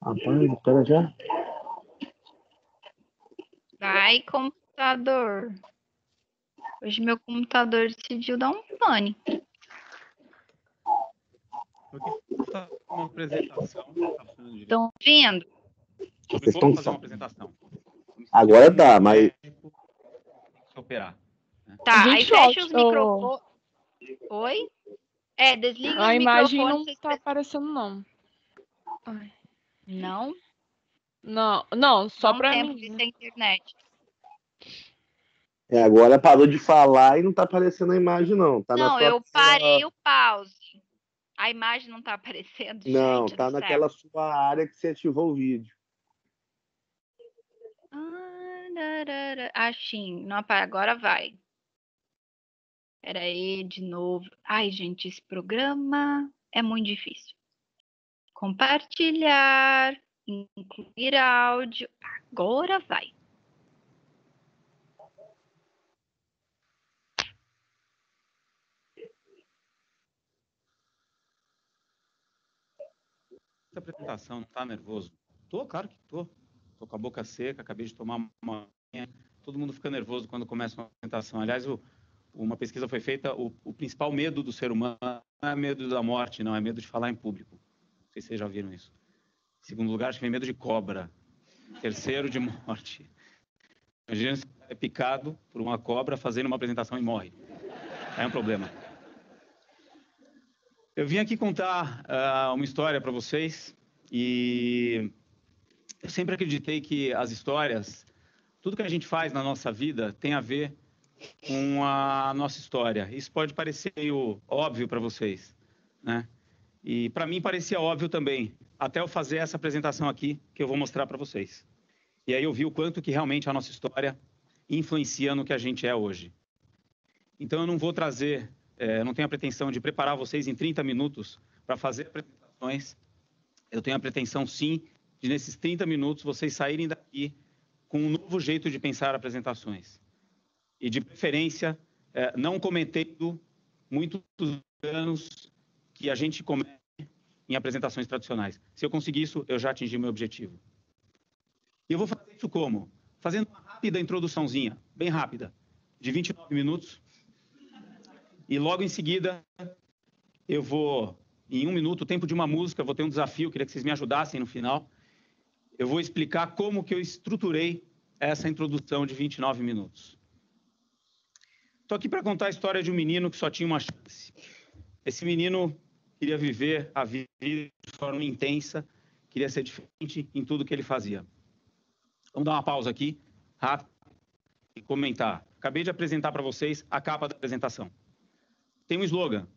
Rapaz, o cara já. Vai, computador. Hoje meu computador decidiu dar um pane. Uma apresentação. Estão ouvindo? Vocês estão fazer uma apresentação. Agora dá, mas. Operar. Tá, aí Gente, fecha os ó, microfones. Oi? É, desliga A os imagem não microfones. tá aparecendo, não. Ai. Não? Não, só Não pra tempo mim. de ter internet. Agora parou de falar e não tá aparecendo a imagem, não. Tá na Não, sua eu parei o pause. A imagem não tá aparecendo, Não, gente tá do céu. naquela sua área que você ativou o vídeo. Sim, não apare. Agora vai. Espera aí, de novo. Ai, gente, esse programa é muito difícil. Compartilhar, incluir áudio. Agora vai. Essa apresentação, não tá nervoso? Tô, claro que tô. Tô com a boca seca, acabei de tomar uma... Todo mundo fica nervoso quando começa uma apresentação. Aliás, uma pesquisa foi feita, o principal medo do ser humano não é medo da morte, não, é medo de falar em público. Não sei se vocês já viram isso. Em segundo lugar, acho que vem medo de cobra. Terceiro, de morte. Imagina se é picado por uma cobra fazendo uma apresentação e morre. É um problema. Eu vim aqui contar uma história para vocês e eu sempre acreditei que as histórias, tudo que a gente faz na nossa vida tem a ver com a nossa história. Isso pode parecer meio óbvio para vocês, né? E para mim parecia óbvio também, até eu fazer essa apresentação aqui que eu vou mostrar para vocês. E aí eu vi o quanto que realmente a nossa história influencia no que a gente é hoje. Então eu não vou trazer... não tenho a pretensão de preparar vocês em 30 minutos para fazer apresentações. Eu tenho a pretensão, sim, de nesses 30 minutos vocês saírem daqui com um novo jeito de pensar apresentações. E, de preferência, não cometendo muitos anos que a gente comete em apresentações tradicionais. Se eu conseguir isso, eu já atingi meu objetivo. E eu vou fazer isso como? Fazendo uma rápida introduçãozinha, bem rápida, de 29 minutos. E logo em seguida, eu vou, em 1 minuto, o tempo de uma música, vou ter um desafio, queria que vocês me ajudassem no final. Eu vou explicar como que eu estruturei essa introdução de 29 minutos. Estou aqui para contar a história de um menino que só tinha uma chance. Esse menino queria viver a vida de forma intensa, queria ser diferente em tudo que ele fazia. Vamos dar uma pausa aqui, rápido, e comentar. Acabei de apresentar para vocês a capa da apresentação. Tem um slogan.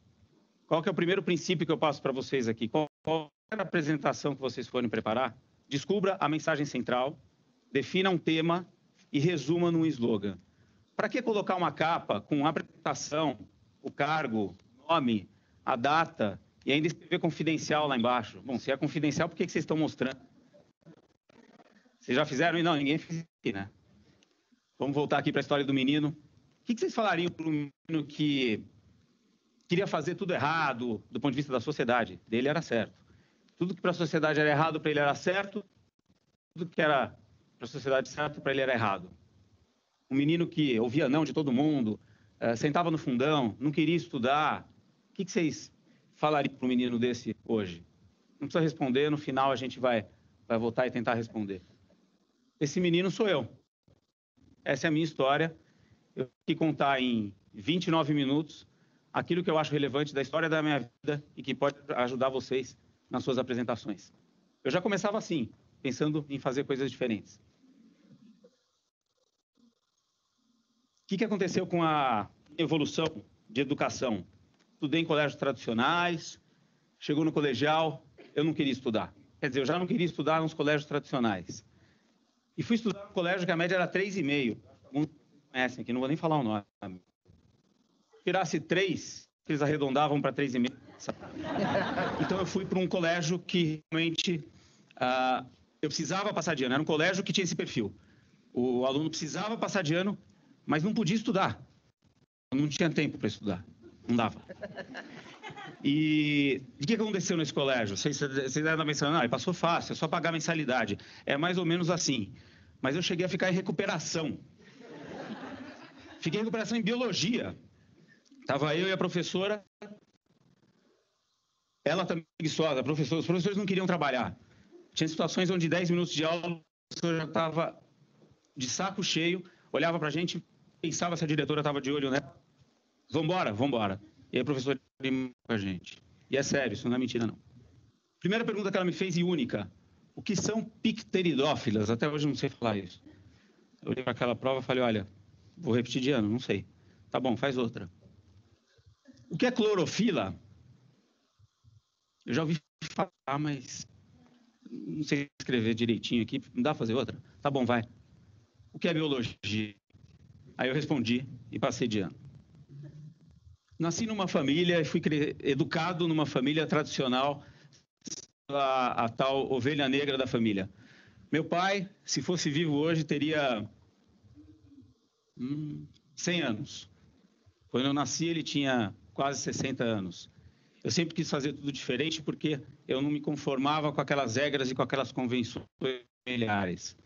Qual que é o primeiro princípio que eu passo para vocês aqui? Qualquer apresentação que vocês forem preparar, descubra a mensagem central, defina um tema e resuma num slogan. Para que colocar uma capa com a apresentação, o cargo, o nome, a data e ainda escrever confidencial lá embaixo? Bom, se é confidencial, por que vocês estão mostrando? Vocês já fizeram? Não, ninguém fez aqui, né? Vamos voltar aqui para a história do menino. O que vocês falariam para um menino que queria fazer tudo errado do ponto de vista da sociedade? Dele era certo. Tudo que para a sociedade era errado, para ele era certo. Tudo que era para a sociedade certo, para ele era errado. Um menino que ouvia não de todo mundo, sentava no fundão, não queria estudar. O que vocês falariam para um menino desse hoje? Não precisa responder, no final a gente vai voltar e tentar responder. Esse menino sou eu. Essa é a minha história. Eu tenho que contar em 29 minutos aquilo que eu acho relevante da história da minha vida e que pode ajudar vocês nas suas apresentações. Eu já começava assim, pensando em fazer coisas diferentes. O que aconteceu com a evolução de educação? Estudei em colégios tradicionais, chegou no colegial, eu não queria estudar. Quer dizer, eu já não queria estudar nos colégios tradicionais. E fui estudar no colégio que a média era 3,5. Alguns conhecem aqui, não vou nem falar o nome. Se tirasse 3, eles arredondavam para 3,5. Então eu fui para um colégio que realmente eu precisava passar de ano. Era um colégio que tinha esse perfil. O aluno precisava passar de ano, mas não podia estudar. Eu não tinha tempo para estudar. Não dava. E o que aconteceu nesse colégio? Vocês devem pensando, ele passou fácil, é só pagar a mensalidade. É mais ou menos assim. Mas eu cheguei a ficar em recuperação. Fiquei em recuperação em biologia. Estava eu e a professora. Ela também preguiçosa, os professores não queriam trabalhar. Tinha situações onde 10 minutos de aula, o professor já estava de saco cheio, olhava para a gente, pensava se a diretora estava de olho, né? Vambora. E aí o professor ia com a gente. E é sério, isso não é mentira, não. Primeira pergunta que ela me fez e única. O que são pteridófilas? Até hoje eu não sei falar isso. Eu olhei para aquela prova e falei, olha, vou repetir de ano, não sei. Tá bom, faz outra. O que é clorofila? Eu já ouvi falar, mas não sei escrever direitinho aqui. Não dá para fazer outra? Tá bom, vai. O que é biologia? Aí eu respondi e passei de ano. Nasci numa família e fui educado numa família tradicional, a tal ovelha negra da família. Meu pai, se fosse vivo hoje, teria 100 anos. Quando eu nasci, ele tinha quase 60 anos. Eu sempre quis fazer tudo diferente porque eu não me conformava com aquelas regras e com aquelas convenções familiares.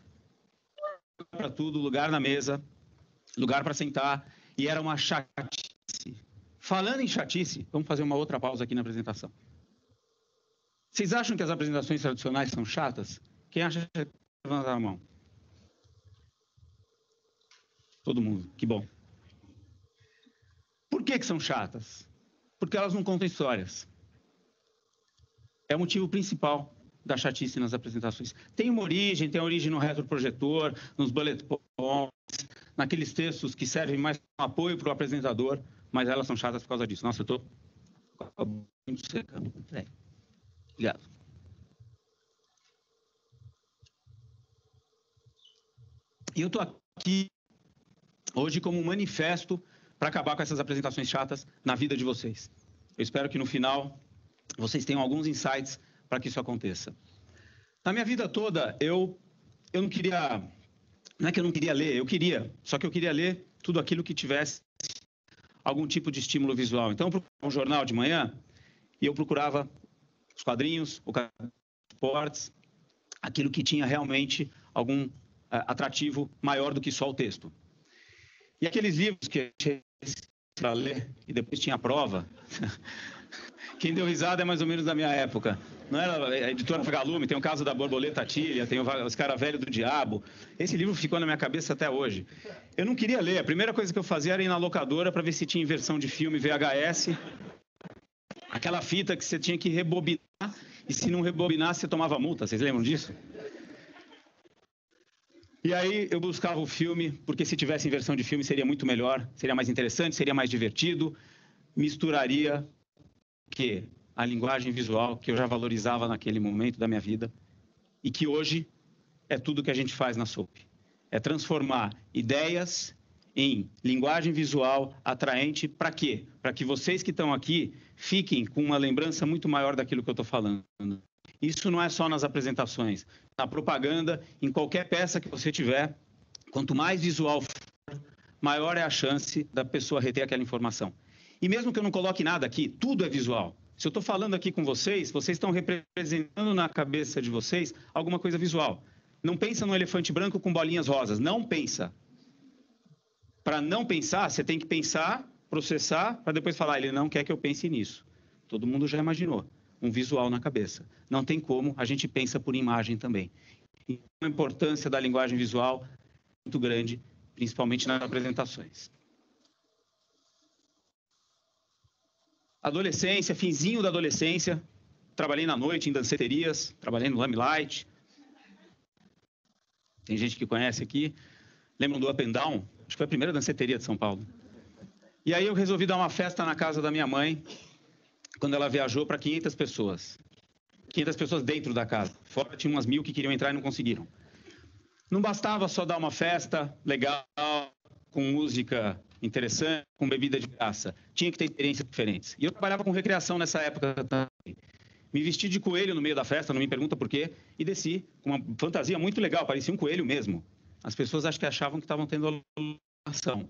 Para tudo, lugar na mesa, lugar para sentar, e era uma chatice. Falando em chatice, vamos fazer uma outra pausa aqui na apresentação. Vocês acham que as apresentações tradicionais são chatas? Quem acha que levanta a mão? Todo mundo, que bom. Por que são chatas? Porque elas não contam histórias. É o motivo principal da chatice nas apresentações. Tem uma origem, tem a origem no retroprojetor, nos bullet points, naqueles textos que servem mais como apoio para o apresentador, mas elas são chatas por causa disso. Nossa, eu estou muito seca. Obrigado. E eu estou aqui hoje como um manifesto para acabar com essas apresentações chatas na vida de vocês. Eu espero que no final vocês tenham alguns insights para que isso aconteça. Na minha vida toda, eu não queria... Não é que eu não queria ler, eu queria. Só que eu queria ler tudo aquilo que tivesse algum tipo de estímulo visual. Então, eu procurava um jornal de manhã e eu procurava os quadrinhos, o esportes, aquilo que tinha realmente algum atrativo maior do que só o texto. E aqueles livros que eu para ler e depois tinha a prova... Quem deu risada é mais ou menos da minha época. Não era a editora Vagalume, tem o caso da Borboleta Tília, tem os Cara Velho do Diabo. Esse livro ficou na minha cabeça até hoje. Eu não queria ler. A primeira coisa que eu fazia era ir na locadora para ver se tinha inversão de filme VHS. Aquela fita que você tinha que rebobinar e se não rebobinasse você tomava multa. Vocês lembram disso? E aí eu buscava o filme, porque se tivesse inversão de filme seria muito melhor, seria mais interessante, seria mais divertido, misturaria que a linguagem visual que eu já valorizava naquele momento da minha vida e que hoje é tudo que a gente faz na SOAP. É transformar ideias em linguagem visual atraente. Para quê? Para que vocês que estão aqui fiquem com uma lembrança muito maior daquilo que eu estou falando. Isso não é só nas apresentações, na propaganda, em qualquer peça que você tiver, quanto mais visual for, maior é a chance da pessoa reter aquela informação. E mesmo que eu não coloque nada aqui, tudo é visual. Se eu estou falando aqui com vocês, vocês estão representando na cabeça de vocês alguma coisa visual. Não pensa num elefante branco com bolinhas rosas, não pensa. Para não pensar, você tem que pensar, processar, para depois falar, ele não quer que eu pense nisso. Todo mundo já imaginou. Um visual na cabeça. Não tem como, a gente pensa por imagem também. Então, a importância da linguagem visual é muito grande, principalmente nas apresentações. Adolescência, finzinho da adolescência, trabalhei na noite em danceterias, trabalhei no Lamplight. Tem gente que conhece aqui. Lembram do Up and Down? Acho que foi a primeira danceteria de São Paulo. E aí eu resolvi dar uma festa na casa da minha mãe, quando ela viajou para 500 pessoas. 500 pessoas dentro da casa. Fora tinha umas 1000 que queriam entrar e não conseguiram. Não bastava só dar uma festa legal, com música interessante, com bebida de graça. Tinha que ter experiências diferentes. E eu trabalhava com recreação nessa época também. Me vesti de coelho no meio da festa, não me pergunta por quê, e desci com uma fantasia muito legal, parecia um coelho mesmo. As pessoas acho que achavam que estavam tendo alucinação.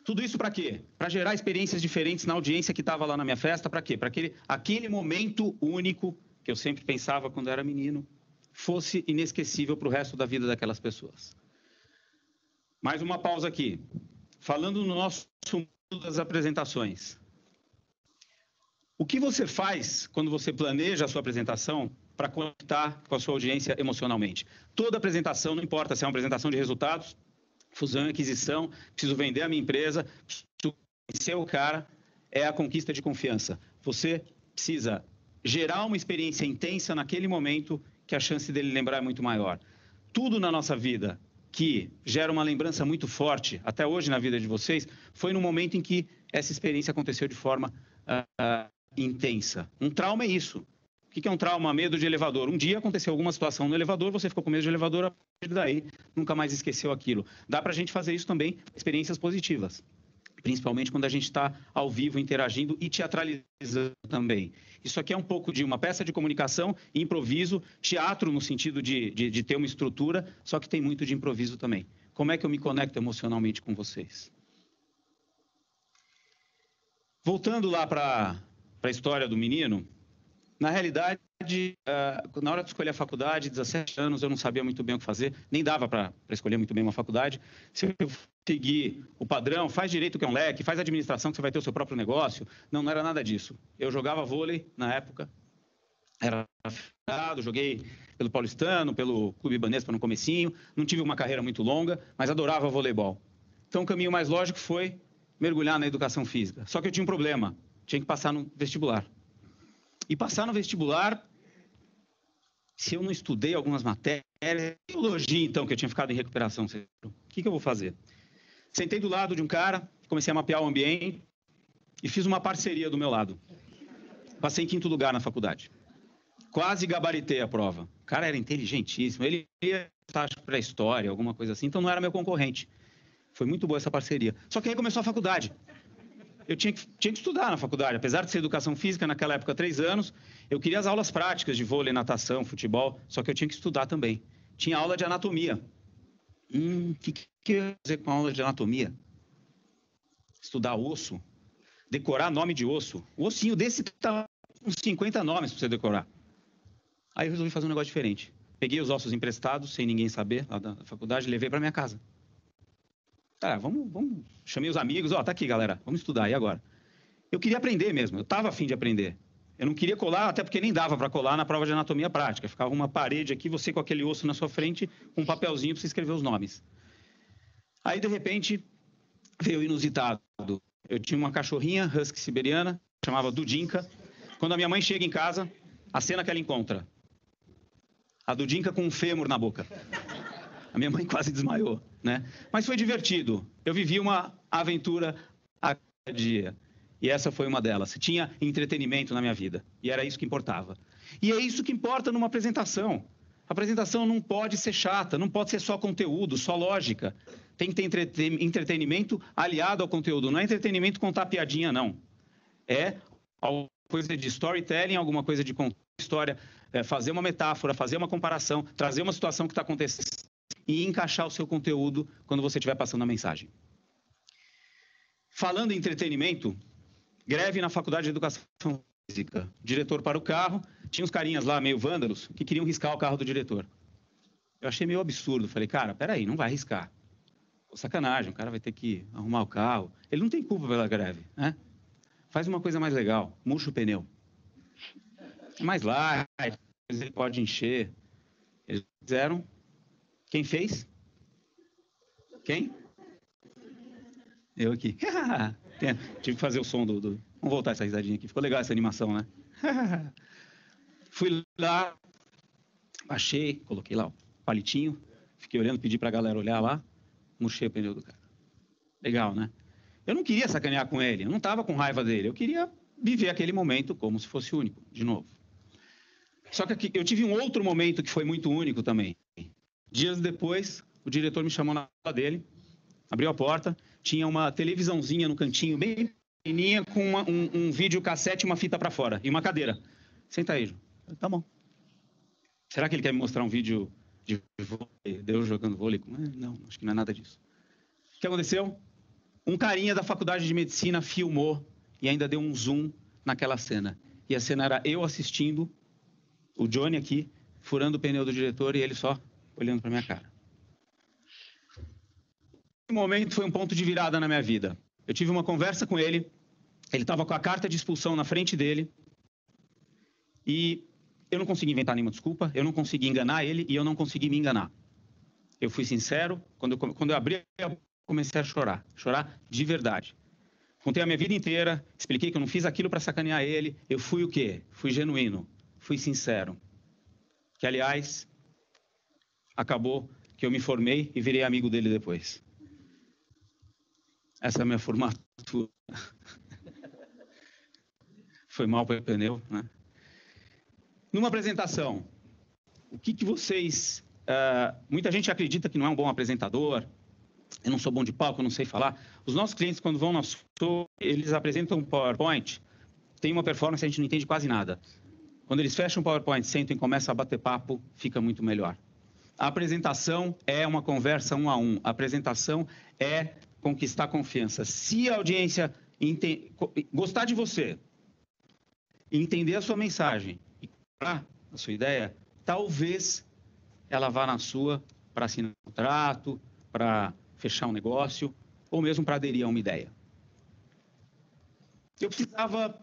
Tudo isso para quê? Para gerar experiências diferentes na audiência que estava lá na minha festa. Para quê? Para que aquele momento único, que eu sempre pensava quando era menino, fosse inesquecível para o resto da vida daquelas pessoas. Mais uma pausa aqui. Falando no nosso mundo das apresentações. O que você faz quando você planeja a sua apresentação para conectar com a sua audiência emocionalmente? Toda apresentação, não importa se é uma apresentação de resultados, fusão e aquisição, preciso vender a minha empresa, preciso conhecer o cara, é a conquista de confiança. Você precisa gerar uma experiência intensa naquele momento que a chance dele lembrar é muito maior. Tudo na nossa vida que gera uma lembrança muito forte, até hoje na vida de vocês, foi no momento em que essa experiência aconteceu de forma intensa. Um trauma é isso. O que é um trauma? Medo de elevador. Um dia aconteceu alguma situação no elevador, você ficou com medo de elevador, a partir daí nunca mais esqueceu aquilo. Dá para a gente fazer isso também com experiências positivas. Principalmente quando a gente está ao vivo, interagindo e teatralizando também. Isso aqui é um pouco de uma peça de comunicação, improviso, teatro no sentido de ter uma estrutura, só que tem muito de improviso também. Como é que eu me conecto emocionalmente com vocês? Voltando lá para a história do menino, na realidade, na hora de escolher a faculdade, 17 anos, eu não sabia muito bem o que fazer, nem dava para escolher muito bem uma faculdade. Se eu seguir o padrão, faz direito que é um leque, faz administração que você vai ter o seu próprio negócio. Não, não era nada disso. Eu jogava vôlei na época, era aficionado, joguei pelo Paulistano, pelo Clube Banespa no comecinho, não tive uma carreira muito longa, mas adorava voleibol. Então o caminho mais lógico foi mergulhar na educação física. Só que eu tinha um problema, tinha que passar no vestibular. E passar no vestibular, se eu não estudei algumas matérias, biologia então, que eu tinha ficado em recuperação, o que eu vou fazer? Sentei do lado de um cara, comecei a mapear o ambiente e fiz uma parceria do meu lado. Passei em 5º lugar na faculdade. Quase gabaritei a prova. O cara era inteligentíssimo, ele ia para a história, alguma coisa assim, então não era meu concorrente. Foi muito boa essa parceria. Só que aí começou a faculdade. Eu tinha que estudar na faculdade, apesar de ser educação física, naquela época, 3 anos, eu queria as aulas práticas de vôlei, natação, futebol, só que eu tinha que estudar também. Tinha aula de anatomia. O que eu ia fazer com a aula de anatomia? Estudar osso, decorar nome de osso. O ossinho desse tá uns 50 nomes para você decorar. Aí eu resolvi fazer um negócio diferente. Peguei os ossos emprestados, sem ninguém saber, lá da faculdade, e levei para minha casa. Tá, vamos. Chamei os amigos, tá aqui, galera, vamos estudar, e agora? Eu queria aprender mesmo, eu estava a fim de aprender. Eu não queria colar, até porque nem dava para colar na prova de anatomia prática. Ficava uma parede aqui, você com aquele osso na sua frente, com um papelzinho para você escrever os nomes. Aí, de repente, veio o inusitado. Eu tinha uma cachorrinha, husky siberiana, chamava Dudinka. Quando a minha mãe chega em casa, a cena que ela encontra. A Dudinka com um fêmur na boca. A minha mãe quase desmaiou, né? Mas foi divertido. Eu vivi uma aventura a cada dia. E essa foi uma delas. Tinha entretenimento na minha vida. E era isso que importava. E é isso que importa numa apresentação. A apresentação não pode ser chata, não pode ser só conteúdo, só lógica. Tem que ter entretenimento aliado ao conteúdo. Não é entretenimento contar piadinha, não. É alguma coisa de storytelling, alguma coisa de contar história, fazer uma metáfora, fazer uma comparação, trazer uma situação que está acontecendo e encaixar o seu conteúdo quando você estiver passando a mensagem. Falando em entretenimento, greve na Faculdade de Educação Física. Diretor para o carro, tinha uns carinhas lá, meio vândalos, que queriam riscar o carro do diretor. Eu achei meio absurdo. Falei, cara, peraí, não vai riscar. Pô, sacanagem, o cara vai ter que arrumar o carro. Ele não tem culpa pela greve, né? Faz uma coisa mais legal, murcha o pneu. É mais light, ele pode encher. Eles fizeram. Quem fez? Quem? Eu aqui. Tive que fazer o som do... Vamos voltar essa risadinha aqui. Ficou legal essa animação, né? Fui lá, achei, coloquei lá o palitinho, fiquei olhando, pedi pra galera olhar lá, murchei o pneu do cara. Legal, né? Eu não queria sacanear com ele, eu não estava com raiva dele, eu queria viver aquele momento como se fosse único, de novo. Só que aqui, eu tive um outro momento que foi muito único também. Dias depois, o diretor me chamou na sala dele, abriu a porta, tinha uma televisãozinha no cantinho, bem pequenininha, com um videocassete e uma fita para fora, e uma cadeira. Senta aí, Ju. Tá bom. Será que ele quer me mostrar um vídeo de vôlei, Deus jogando vôlei? Não, acho que não é nada disso. O que aconteceu? Um carinha da faculdade de medicina filmou e ainda deu um zoom naquela cena. E a cena era eu assistindo, o Johnny aqui, furando o pneu do diretor e ele só olhando para minha cara. Esse momento foi um ponto de virada na minha vida. Eu tive uma conversa com ele, ele estava com a carta de expulsão na frente dele e eu não consegui inventar nenhuma desculpa, eu não consegui enganar ele e eu não consegui me enganar. Eu fui sincero, quando eu abri, eu comecei a chorar de verdade. Contei a minha vida inteira, expliquei que eu não fiz aquilo para sacanear ele, eu fui o quê? Fui genuíno, fui sincero. Que, aliás, acabou que eu me formei e virei amigo dele depois. Essa é a minha formatura. Foi mal para o pneu, né? Numa apresentação, o que vocês... muita gente acredita que não é um bom apresentador, eu não sou bom de palco, eu não sei falar. Os nossos clientes, quando vão na sua, eles apresentam um PowerPoint, tem uma performance, a gente não entende quase nada. Quando eles fecham o PowerPoint, sentam e começam a bater papo, fica muito melhor. A apresentação é uma conversa 1 a 1. A apresentação é conquistar confiança. Se a audiência gostar de você, entender a sua mensagem e comprar a sua ideia, talvez ela vá na sua para assinar um contrato, para fechar um negócio, ou mesmo para aderir a uma ideia. Eu precisava...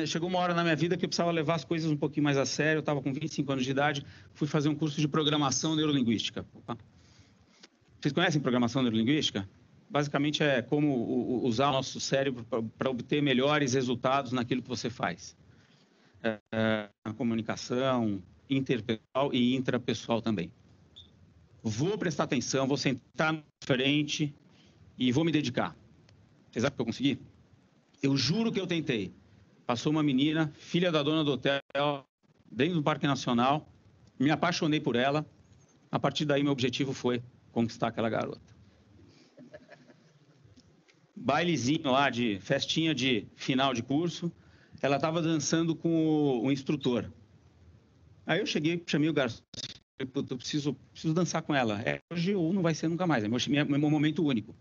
Chegou uma hora na minha vida que eu precisava levar as coisas um pouquinho mais a sério. Eu estava com 25 anos de idade, fui fazer um curso de programação neurolinguística. Vocês conhecem programação neurolinguística? Basicamente é como usar o nosso cérebro para obter melhores resultados naquilo que você faz. Na comunicação, interpessoal e intrapessoal também. Vou prestar atenção, vou sentar na frente e vou me dedicar. Vocês sabem que eu consegui? Eu juro que eu tentei. Passou uma menina, filha da dona do hotel, dentro do Parque Nacional. Me apaixonei por ela. A partir daí, meu objetivo foi conquistar aquela garota. Bailezinho lá, de festinha de final de curso. Ela estava dançando com o instrutor. Aí eu cheguei, chamei o garçom. Eu preciso dançar com ela. Hoje ou não vai ser nunca mais. É meu momento único.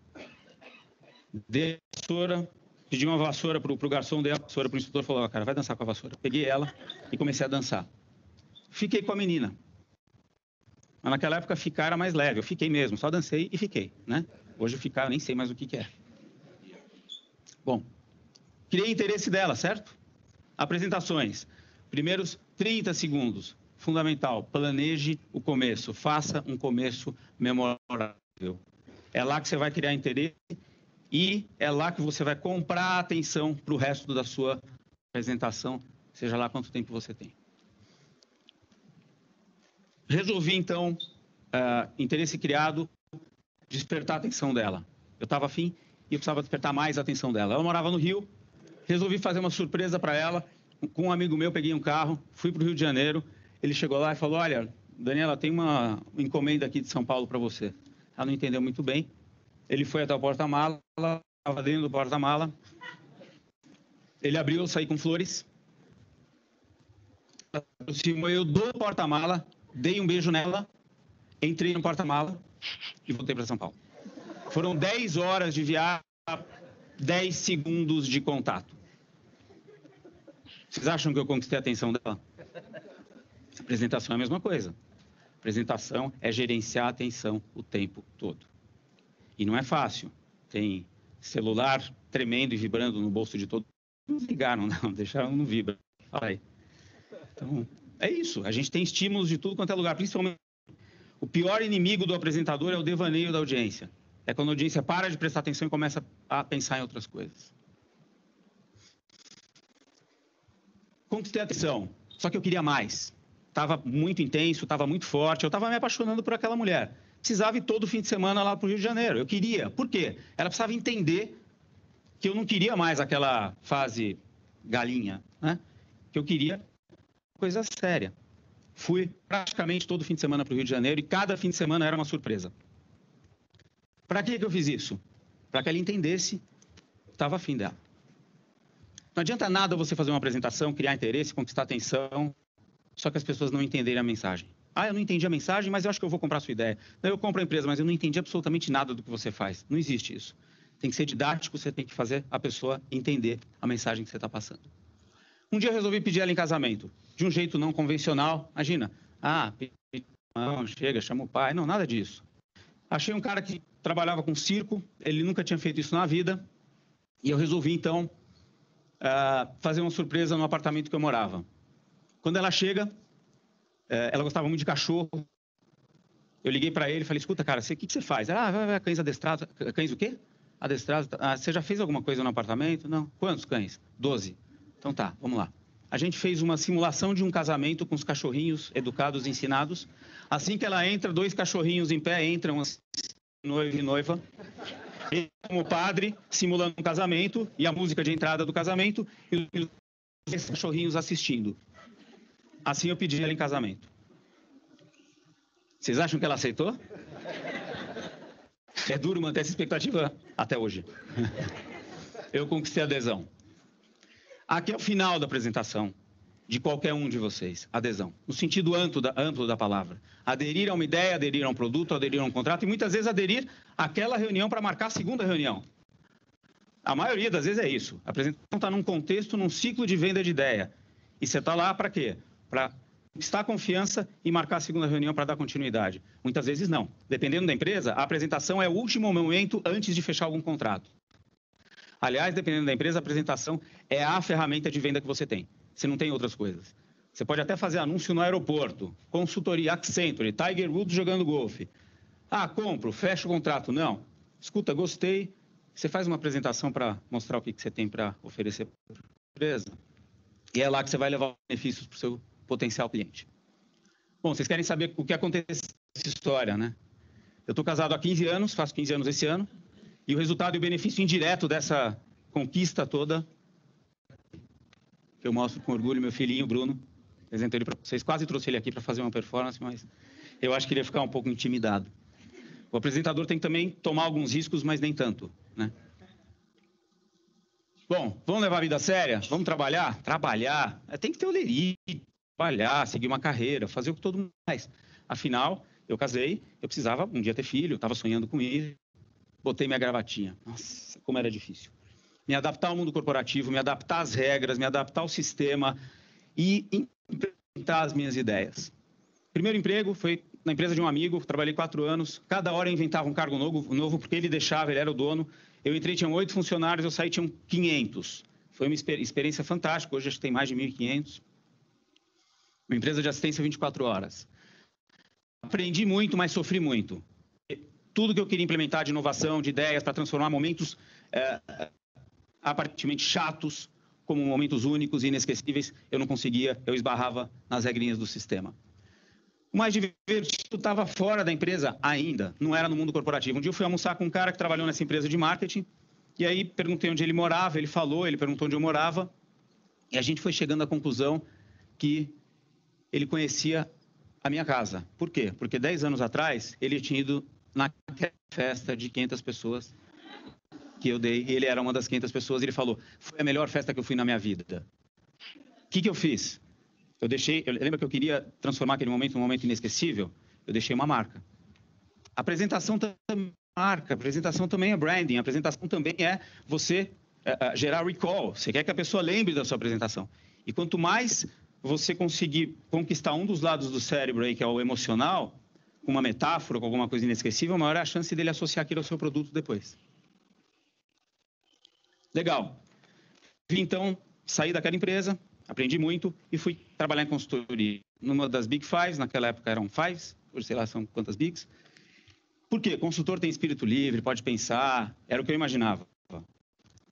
Dei a vassoura, pedi uma vassoura pro garçom, dei a vassoura pro instrutor, falou, cara, vai dançar com a vassoura. Peguei ela e comecei a dançar. Fiquei com a menina. Mas naquela época ficar era mais leve, eu fiquei mesmo, só dancei e fiquei, né? Hoje ficar eu nem sei mais o que é. Bom, criei interesse dela, certo? Apresentações. Primeiros 30 segundos. Fundamental, planeje o começo, faça um começo memorável. É lá que você vai criar interesse e é lá que você vai comprar a atenção para o resto da sua apresentação, seja lá quanto tempo você tem. Resolvi, então, interesse criado, despertar a atenção dela. Eu estava afim e eu precisava despertar mais a atenção dela. Ela morava no Rio, resolvi fazer uma surpresa para ela. Com um amigo meu, peguei um carro, fui para o Rio de Janeiro. Ele chegou lá e falou, olha, Daniela, tem uma encomenda aqui de São Paulo para você. ela não entendeu muito bem. Ele foi até o porta-mala, estava dentro do porta-mala. Ele abriu, eu saí com flores. Aproximou eu do porta-mala, dei um beijo nela, entrei no porta-mala e voltei para São Paulo. Foram 10 horas de viagem, 10 segundos de contato. Vocês acham que eu conquistei a atenção dela? Apresentação é a mesma coisa. Apresentação é gerenciar a atenção o tempo todo. E não é fácil. Tem celular tremendo e vibrando no bolso de todo mundo. Não ligaram, não. Deixaram no vibra. Fala aí. Então, é isso. A gente tem estímulos de tudo quanto é lugar. Principalmente, o pior inimigo do apresentador é o devaneio da audiência. É quando a audiência para de prestar atenção e começa a pensar em outras coisas. Conquistei a atenção. Só que eu queria mais. Estava muito intenso, estava muito forte. Eu estava me apaixonando por aquela mulher. Precisava ir todo fim de semana lá para o Rio de Janeiro. Eu queria. Por quê? Ela precisava entender que eu não queria mais aquela fase galinha, né? Que eu queria coisa séria. Fui praticamente todo fim de semana para o Rio de Janeiro e cada fim de semana era uma surpresa. Para que eu fiz isso? Para que ela entendesse que estava afim dela. Não adianta nada você fazer uma apresentação, criar interesse, conquistar atenção, só que as pessoas não entenderem a mensagem. Ah, eu não entendi a mensagem, mas eu acho que eu vou comprar a sua ideia. Não, eu compro a empresa, mas eu não entendi absolutamente nada do que você faz. Não existe isso. Tem que ser didático, você tem que fazer a pessoa entender a mensagem que você está passando. Um dia eu resolvi pedir ela em casamento, de um jeito não convencional. Imagina, não, chega, chama o pai. Não, nada disso. Achei um cara que trabalhava com circo, ele nunca tinha feito isso na vida, e eu resolvi, então, fazer uma surpresa no apartamento que eu morava. Quando ela chega, ela gostava muito de cachorro. Eu liguei para ele e falei, escuta, cara, o que você faz? Vai, cães adestrados. Cães o quê? Adestrados. Você já fez alguma coisa no apartamento? Não. Quantos cães? 12. Então tá, vamos lá. A gente fez uma simulação de um casamento com os cachorrinhos educados, ensinados. Assim que ela entra, 2 cachorrinhos em pé entram, assim, noivo e noiva. Ele, como padre, simulando um casamento e a música de entrada do casamento e os cachorrinhos assistindo. Assim eu pedi ela em casamento. Vocês acham que ela aceitou? É duro manter essa expectativa até hoje. Eu conquistei a adesão. Aqui é o final da apresentação de qualquer um de vocês. Adesão. No sentido amplo da palavra. Aderir a uma ideia, aderir a um produto, aderir a um contrato e muitas vezes aderir àquela reunião para marcar a segunda reunião. A maioria das vezes é isso. A apresentação está num contexto, num ciclo de venda de ideia. E você está lá para quê? Para conquistar a confiança e marcar a segunda reunião para dar continuidade. Muitas vezes não. Dependendo da empresa, a apresentação é o último momento antes de fechar algum contrato. Aliás, dependendo da empresa, a apresentação é a ferramenta de venda que você tem. Você não tem outras coisas. Você pode até fazer anúncio no aeroporto, consultoria, Accenture, Tiger Woods jogando golfe. Compro, fecho o contrato. Não. Escuta, gostei. Você faz uma apresentação para mostrar o que você tem para oferecer para a empresa. E é lá que você vai levar benefícios para o seu potencial cliente. Bom, vocês querem saber o que aconteceu nessa história, né? Eu estou casado há 15 anos, faço 15 anos esse ano, e o resultado e o benefício indireto dessa conquista toda, que eu mostro com orgulho, meu filhinho, Bruno, apresentei ele para vocês, quase trouxe ele aqui para fazer uma performance, mas eu acho que ele ia ficar um pouco intimidado. O apresentador tem que também tomar alguns riscos, mas nem tanto, né? Bom, vamos levar a vida a séria? Vamos trabalhar? Trabalhar. Tem que ter o delírio, trabalhar, seguir uma carreira, fazer o que todo mundo faz. Afinal, eu casei, eu precisava um dia ter filho, eu estava sonhando com isso, botei minha gravatinha. Nossa, como era difícil. Me adaptar ao mundo corporativo, me adaptar às regras, me adaptar ao sistema e implementar as minhas ideias. Primeiro emprego foi na empresa de um amigo, trabalhei 4 anos, cada hora eu inventava um cargo novo porque ele deixava, ele era o dono. Eu entrei, tinham 8 funcionários, eu saí, tinham 500. Foi uma experiência fantástica, hoje acho que tem mais de 1.500. Uma empresa de assistência 24 horas. Aprendi muito, mas sofri muito. Tudo que eu queria implementar de inovação, de ideias, para transformar momentos aparentemente chatos, como momentos únicos e inesquecíveis, eu não conseguia, eu esbarrava nas regrinhas do sistema. O mais divertido estava fora da empresa ainda, não era no mundo corporativo. Um dia eu fui almoçar com um cara que trabalhou nessa empresa de marketing, e aí perguntei onde ele morava, ele falou, ele perguntou onde eu morava, e a gente foi chegando à conclusão que ele conhecia a minha casa. Por quê? Porque 10 anos atrás, ele tinha ido naquela festa de 500 pessoas que eu dei. Ele era uma das 500 pessoas e ele falou, foi a melhor festa que eu fui na minha vida. O que eu fiz? Eu lembro que eu queria transformar aquele momento num momento inesquecível, eu deixei uma marca. A apresentação também é marca, a apresentação também é branding, a apresentação também é você gerar recall. Você quer que a pessoa lembre da sua apresentação. E quanto mais você conseguir conquistar um dos lados do cérebro aí, que é o emocional, com uma metáfora, com alguma coisa inesquecível, maior é a chance dele associar aquilo ao seu produto depois. Legal. Então, saí daquela empresa, aprendi muito e fui trabalhar em consultoria numa das Big Fives, naquela época eram Fives, hoje sei lá são quantas Bigs. Por quê? Consultor tem espírito livre, pode pensar, era o que eu imaginava.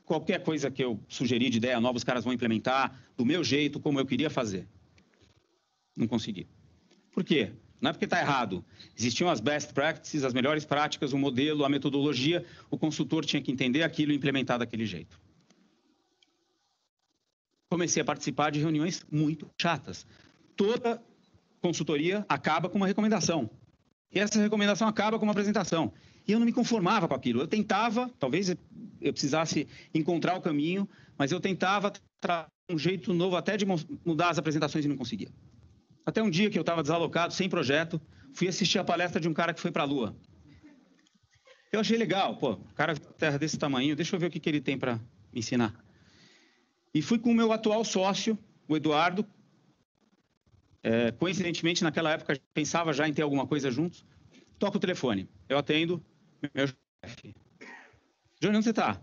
Qualquer coisa que eu sugeri de ideia nova, os caras vão implementar do meu jeito, como eu queria fazer. Não consegui. Por quê? Não é porque está errado. Existiam as best practices, as melhores práticas, o modelo, a metodologia. O consultor tinha que entender aquilo e implementar daquele jeito. Comecei a participar de reuniões muito chatas. Toda consultoria acaba com uma recomendação. E essa recomendação acaba com uma apresentação. E eu não me conformava com aquilo. Eu tentava, talvez eu precisasse encontrar o caminho, mas eu tentava trazer um jeito novo até de mudar as apresentações e não conseguia. Até um dia que eu estava desalocado, sem projeto, fui assistir a palestra de um cara que foi para a Lua. Eu achei legal, pô, um cara de terra desse tamanho, deixa eu ver o que ele tem para me ensinar. E fui com o meu atual sócio, o Eduardo. Coincidentemente, naquela época, a gente pensava já em ter alguma coisa juntos. Toca o telefone, eu atendo, meu chefe. Johnny, onde você tá?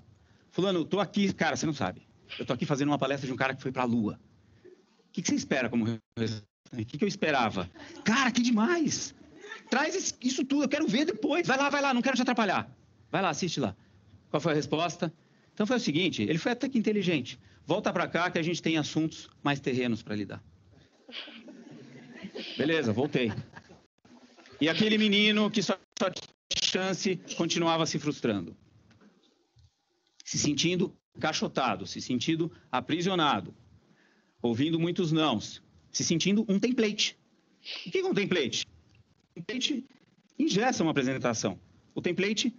Fulano, tô aqui, cara, você não sabe. Eu tô aqui fazendo uma palestra de um cara que foi para a Lua. O que você espera como resultado? O que eu esperava? Cara, que demais! Traz isso tudo, eu quero ver depois. Vai lá, não quero te atrapalhar. Vai lá, assiste lá. Qual foi a resposta? Então foi o seguinte, ele foi até que inteligente. Volta para cá que a gente tem assuntos mais terrenos para lidar. Beleza, voltei. E aquele menino que só tinha chance continuava se frustrando. Se sentindo encaixotado, se sentindo aprisionado. Ouvindo muitos nãos. Se sentindo um template. O que é um template? O template ingessa uma apresentação. O template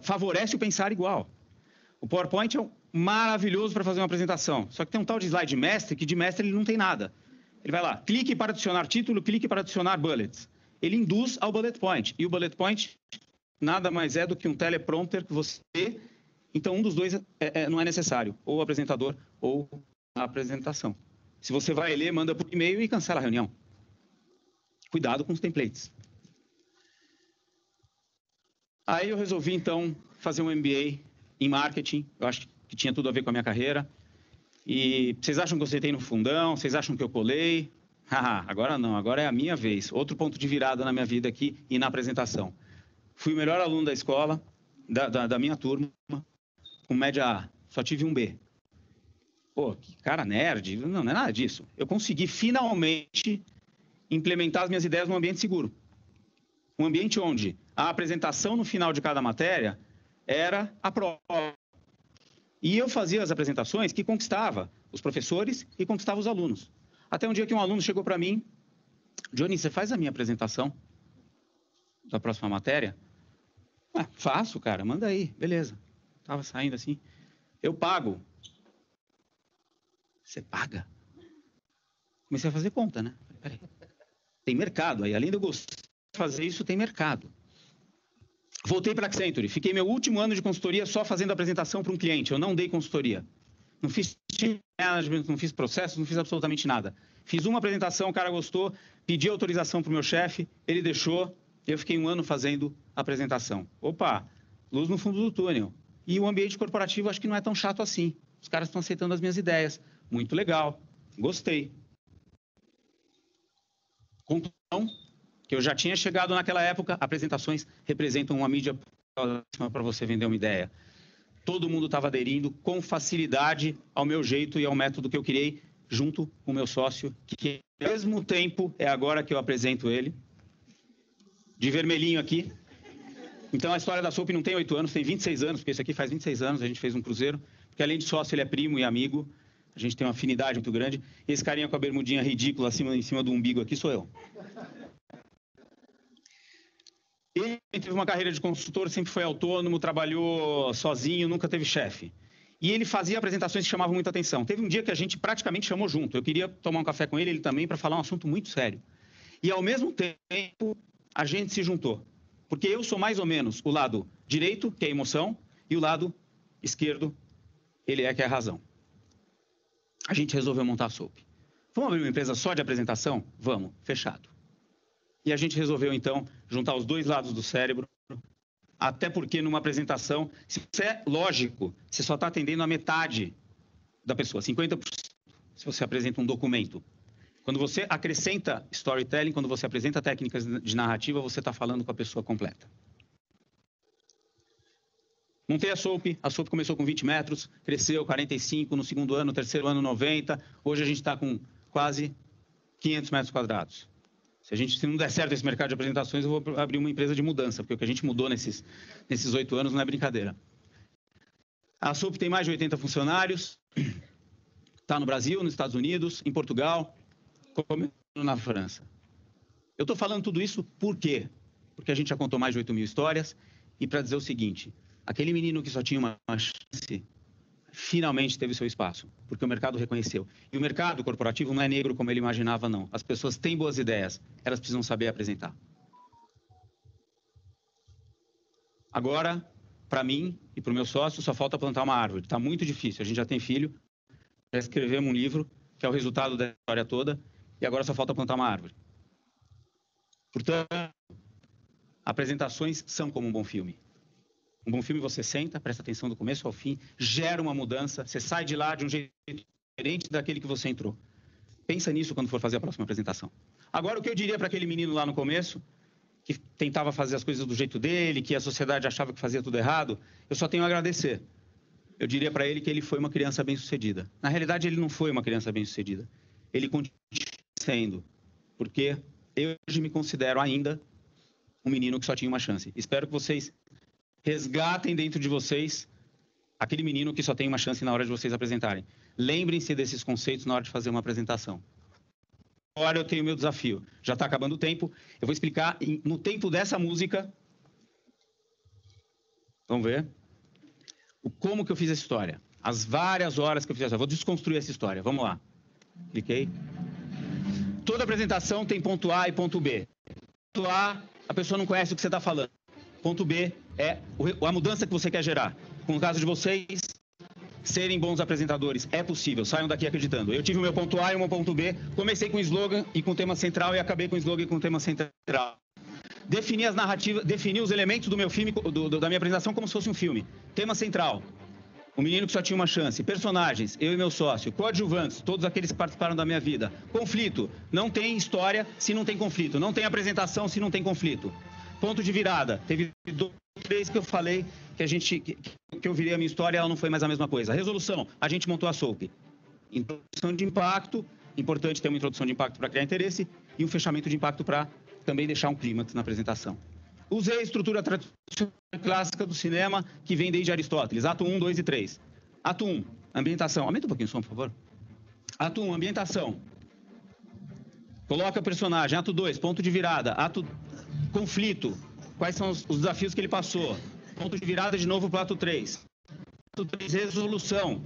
favorece o pensar igual. O PowerPoint é maravilhoso para fazer uma apresentação. Só que tem um tal de slide mestre que de mestre ele não tem nada. Ele vai lá, clique para adicionar título, clique para adicionar bullets. Ele induz ao bullet point. E o bullet point nada mais é do que um teleprompter que você... Então, um dos dois não é necessário. Ou o apresentador ou a apresentação. Se você vai ler, manda por e-mail e cancela a reunião. Cuidado com os templates. Aí eu resolvi, então, fazer um MBA em marketing. Eu acho que tinha tudo a ver com a minha carreira. E vocês acham que eu sentei no fundão? Vocês acham que eu colei? Agora não, agora é a minha vez. Outro ponto de virada na minha vida aqui e na apresentação. Fui o melhor aluno da escola, da minha turma, com média A. Só tive um B. Pô, que cara nerd. Não é nada disso. Eu consegui finalmente implementar as minhas ideias num ambiente seguro. Um ambiente onde a apresentação no final de cada matéria era a prova. E eu fazia as apresentações que conquistava os professores e conquistava os alunos. Até um dia que um aluno chegou para mim, Johnny, você faz a minha apresentação da próxima matéria? Faço, cara, manda aí, beleza. Tava saindo assim. Eu pago. Você paga? Comecei a fazer conta, né? Peraí. Tem mercado aí, além de eu gostar de fazer isso, tem mercado. Voltei para a Accenture, fiquei meu último ano de consultoria só fazendo apresentação para um cliente, eu não dei consultoria. Não fiz management, não fiz processo, não fiz absolutamente nada. Fiz uma apresentação, o cara gostou, pedi autorização para o meu chefe, ele deixou, eu fiquei um ano fazendo apresentação. Opa, luz no fundo do túnel. E o ambiente corporativo acho que não é tão chato assim. Os caras estão aceitando as minhas ideias. Muito legal, gostei. Conclusão, que eu já tinha chegado naquela época, apresentações representam uma mídia para você vender uma ideia. Todo mundo estava aderindo com facilidade ao meu jeito e ao método que eu criei, junto com o meu sócio, que ao mesmo tempo é agora que eu apresento ele, de vermelhinho aqui. Então a história da Soap não tem 8 anos, tem 26 anos, porque isso aqui faz 26 anos, a gente fez um cruzeiro, porque além de sócio ele é primo e amigo, a gente tem uma afinidade muito grande. E esse carinha com a bermudinha ridícula em cima do umbigo aqui sou eu. E teve uma carreira de consultor, sempre foi autônomo, trabalhou sozinho, nunca teve chefe. E ele fazia apresentações que chamavam muita atenção. Teve um dia que a gente praticamente chamou junto. Eu queria tomar um café com ele também, para falar um assunto muito sério. E, ao mesmo tempo, a gente se juntou. Porque eu sou mais ou menos o lado direito, que é a emoção, e o lado esquerdo, ele é que é a razão. A gente resolveu montar a Soap. Vamos abrir uma empresa só de apresentação? Vamos, fechado. E a gente resolveu, então, juntar os dois lados do cérebro, até porque numa apresentação, se você é lógico, você só está atendendo a metade da pessoa, 50%, se você apresenta um documento. Quando você acrescenta storytelling, quando você apresenta técnicas de narrativa, você está falando com a pessoa completa. Montei a Soap começou com 20 metros, cresceu 45 no segundo ano, no terceiro ano 90, hoje a gente está com quase 500 metros quadrados. Se não der certo esse mercado de apresentações, eu vou abrir uma empresa de mudança, porque o que a gente mudou nesses 8 anos não é brincadeira. A Soap tem mais de 80 funcionários, está no Brasil, nos Estados Unidos, em Portugal, como na França. Eu estou falando tudo isso por quê? Porque a gente já contou mais de 8.000 histórias, e para dizer o seguinte, aquele menino que só tinha uma chance, finalmente teve seu espaço, porque o mercado reconheceu. E o mercado corporativo não é negro como ele imaginava, não. As pessoas têm boas ideias, elas precisam saber apresentar. Agora, para mim e para o meu sócio, só falta plantar uma árvore. Está muito difícil, a gente já tem filho, já escrevemos um livro, que é o resultado da história toda, e agora só falta plantar uma árvore. Portanto, apresentações são como um bom filme. Um bom filme você senta, presta atenção do começo ao fim, gera uma mudança, você sai de lá de um jeito diferente daquele que você entrou. Pensa nisso quando for fazer a próxima apresentação. Agora, o que eu diria para aquele menino lá no começo, que tentava fazer as coisas do jeito dele, que a sociedade achava que fazia tudo errado, eu só tenho a agradecer. Eu diria para ele que ele foi uma criança bem-sucedida. Na realidade, ele não foi uma criança bem-sucedida. Ele continua sendo, porque eu hoje me considero ainda um menino que só tinha uma chance. Espero que vocês resgatem dentro de vocês aquele menino que só tem uma chance na hora de vocês apresentarem. Lembrem-se desses conceitos na hora de fazer uma apresentação. Agora eu tenho o meu desafio. Já está acabando o tempo. Eu vou explicar no tempo dessa música. Vamos ver. Como que eu fiz essa história. As várias horas que eu fiz essa história. Vou desconstruir essa história. Vamos lá. Cliquei. Toda apresentação tem ponto A e ponto B. Ponto A, a pessoa não conhece o que você está falando. Ponto B é a mudança que você quer gerar. Com o caso de vocês serem bons apresentadores, é possível. Saiam daqui acreditando. Eu tive o meu ponto A e o meu ponto B. Comecei com o slogan e com o tema central e acabei com o slogan e com o tema central. Defini as narrativas, defini os elementos do meu filme, da minha apresentação como se fosse um filme. Tema central. O menino que só tinha uma chance. Personagens, eu e meu sócio. Coadjuvantes, todos aqueles que participaram da minha vida. Conflito. Não tem história se não tem conflito. Não tem apresentação se não tem conflito. Ponto de virada. Teve 2, 3 que eu falei que eu virei a minha história e ela não foi mais a mesma coisa. Resolução. A gente montou a Soap. Introdução de impacto. Importante ter uma introdução de impacto para criar interesse. E um fechamento de impacto para também deixar um clímax na apresentação. Usei a estrutura tradicional clássica do cinema que vem desde Aristóteles. Ato 1, 2 e 3. Ato 1, ambientação. Aumenta um pouquinho o som, por favor. Ato 1, ambientação. Coloca o personagem. Ato 2, ponto de virada. Ato conflito. Quais são os desafios que ele passou? Ponto de virada de novo para o ato 3. Ato 3, resolução.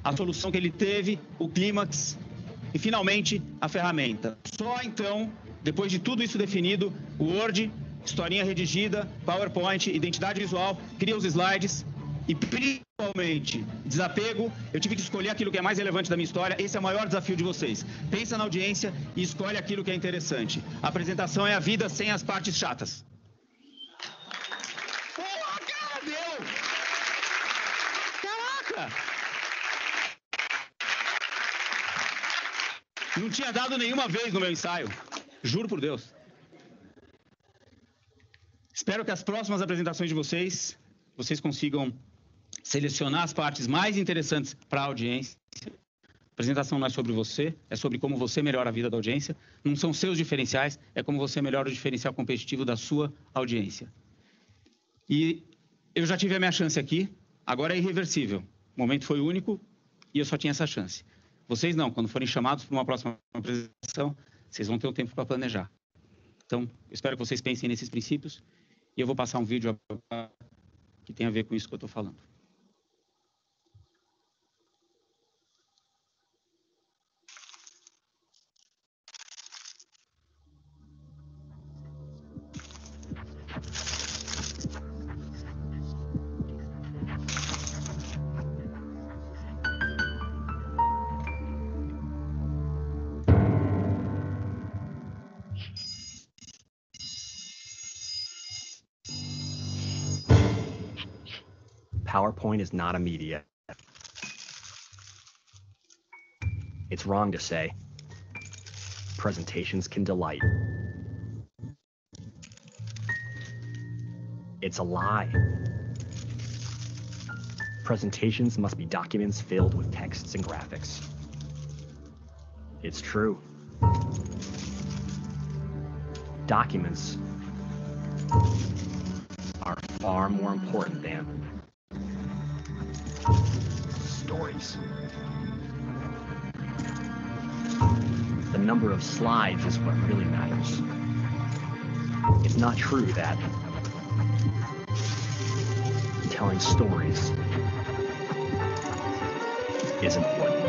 A solução que ele teve, o clímax e, finalmente, a ferramenta. Só então, depois de tudo isso definido, o Word, historinha redigida, PowerPoint, identidade visual, cria os slides e, principalmente, desapego. Eu tive que escolher aquilo que é mais relevante da minha história. Esse é o maior desafio de vocês. Pensa na audiência e escolhe aquilo que é interessante. A apresentação é a vida sem as partes chatas. Porra, cara, deu! Caraca! Não tinha dado nenhuma vez no meu ensaio. Juro por Deus. Espero que as próximas apresentações de vocês consigam selecionar as partes mais interessantes para a audiência. A apresentação não é sobre você, é sobre como você melhora a vida da audiência. Não são seus diferenciais, é como você melhora o diferencial competitivo da sua audiência. E eu já tive a minha chance aqui, agora é irreversível. O momento foi único e eu só tinha essa chance. Vocês não, quando forem chamados para uma próxima apresentação, vocês vão ter um tempo para planejar. Então, eu espero que vocês pensem nesses princípios E eu vou passar um vídeo agora que tem a ver com isso que eu estou falando. PowerPoint is not a media. It's wrong to say. Presentations can delight. It's a lie. Presentations must be documents filled with texts and graphics. It's true. Documents are far more important than stories. The number of slides is what really matters. It's not true that telling stories is important.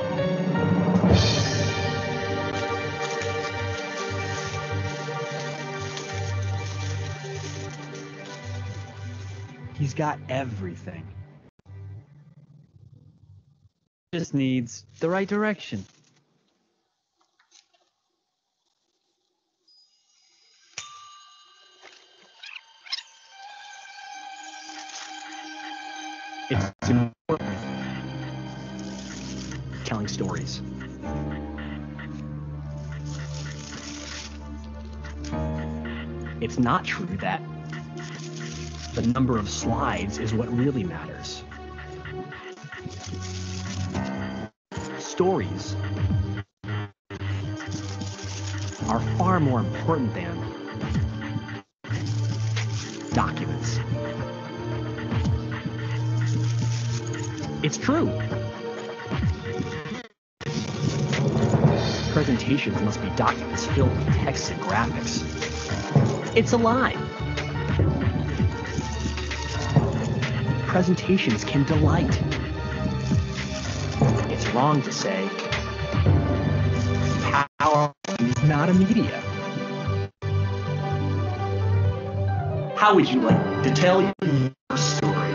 He's got everything. Just needs the right direction. It's important. Telling stories. It's not true that the number of slides is what really matters. Stories are far more important than documents. It's true. Presentations must be documents filled with text and graphics. It's a lie. Presentations can delight. It's wrong to say PowerPoint is not a media. How would you like to tell your story?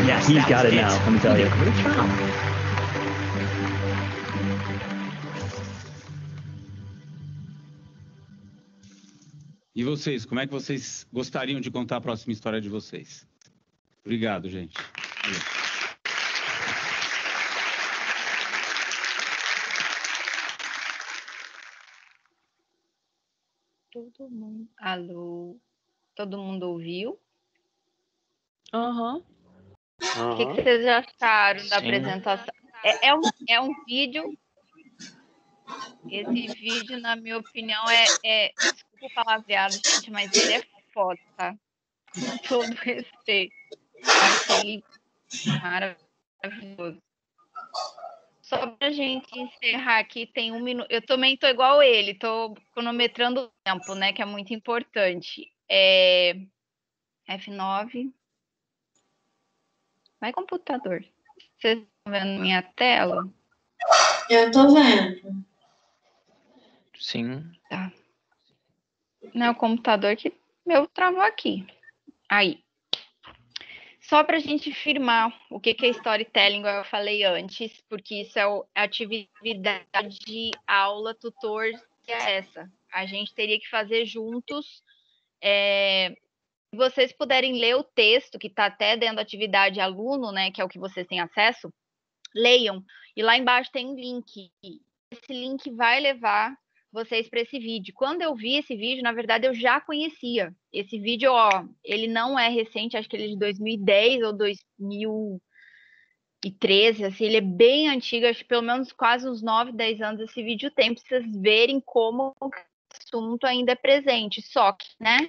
Yes, he's got it now, let me tell you. Great job. E vocês, como é que vocês gostariam de contar a próxima história de vocês? Obrigado, gente. Todo mundo. Alô? Todo mundo ouviu? Aham. O que vocês acharam da Sim. apresentação? É um vídeo. Esse vídeo, na minha opinião, desculpa o palavreado, gente, mas ele é foda, tá? Com todo respeito. Achei maravilhoso. Só pra gente encerrar aqui, tem 1 minuto. Eu também tô igual ele, tô cronometrando o tempo, né? Que é muito importante. F9. Vai, computador. Vocês estão vendo minha tela? Eu tô vendo. Sim. Tá. Não é o computador que meu travou aqui. Aí. Só para a gente firmar o que é storytelling, igual eu falei antes, porque isso é a atividade, aula, tutor, que é essa. A gente teria que fazer juntos. Se vocês puderem ler o texto, que está até dentro da atividade aluno, né, que é o que vocês têm acesso, leiam. E lá embaixo tem um link. Esse link vai levar vocês para esse vídeo. Quando eu vi esse vídeo, na verdade, eu já conhecia. Esse vídeo, ele não é recente, acho que ele é de 2010 ou 2013, assim, ele é bem antigo, acho que pelo menos quase uns 9, 10 anos esse vídeo tem, para vocês verem como o assunto ainda é presente. Só que, né,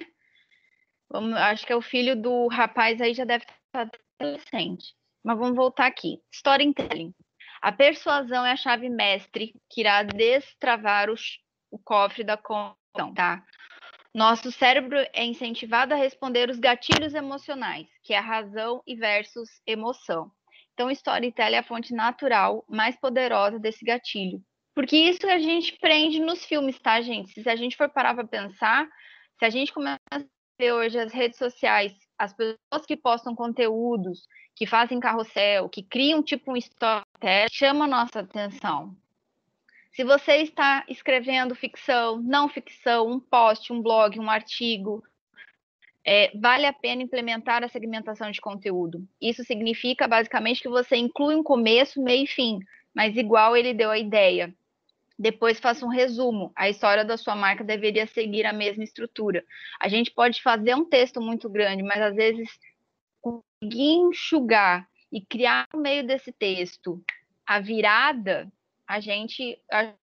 acho que é o filho do rapaz aí já deve estar adolescente. Mas vamos voltar aqui. Storytelling. A persuasão é a chave mestre que irá destravar o cofre da conexão, tá? Nosso cérebro é incentivado a responder os gatilhos emocionais, que é a razão e versus emoção. Então, storytelling é a fonte natural mais poderosa desse gatilho. Porque isso a gente prende nos filmes, tá, gente? Se a gente for parar para pensar, se a gente começa a ver hoje as redes sociais, as pessoas que postam conteúdos, que fazem carrossel, que criam tipo um storytelling, chama a nossa atenção. Se você está escrevendo ficção, não ficção, um post, um blog, um artigo, vale a pena implementar a segmentação de conteúdo. Isso significa, basicamente, que você inclui um começo, meio e fim, mas igual ele deu a ideia. Depois faça um resumo. A história da sua marca deveria seguir a mesma estrutura. A gente pode fazer um texto muito grande, mas às vezes conseguir enxugar e criar no meio desse texto a virada,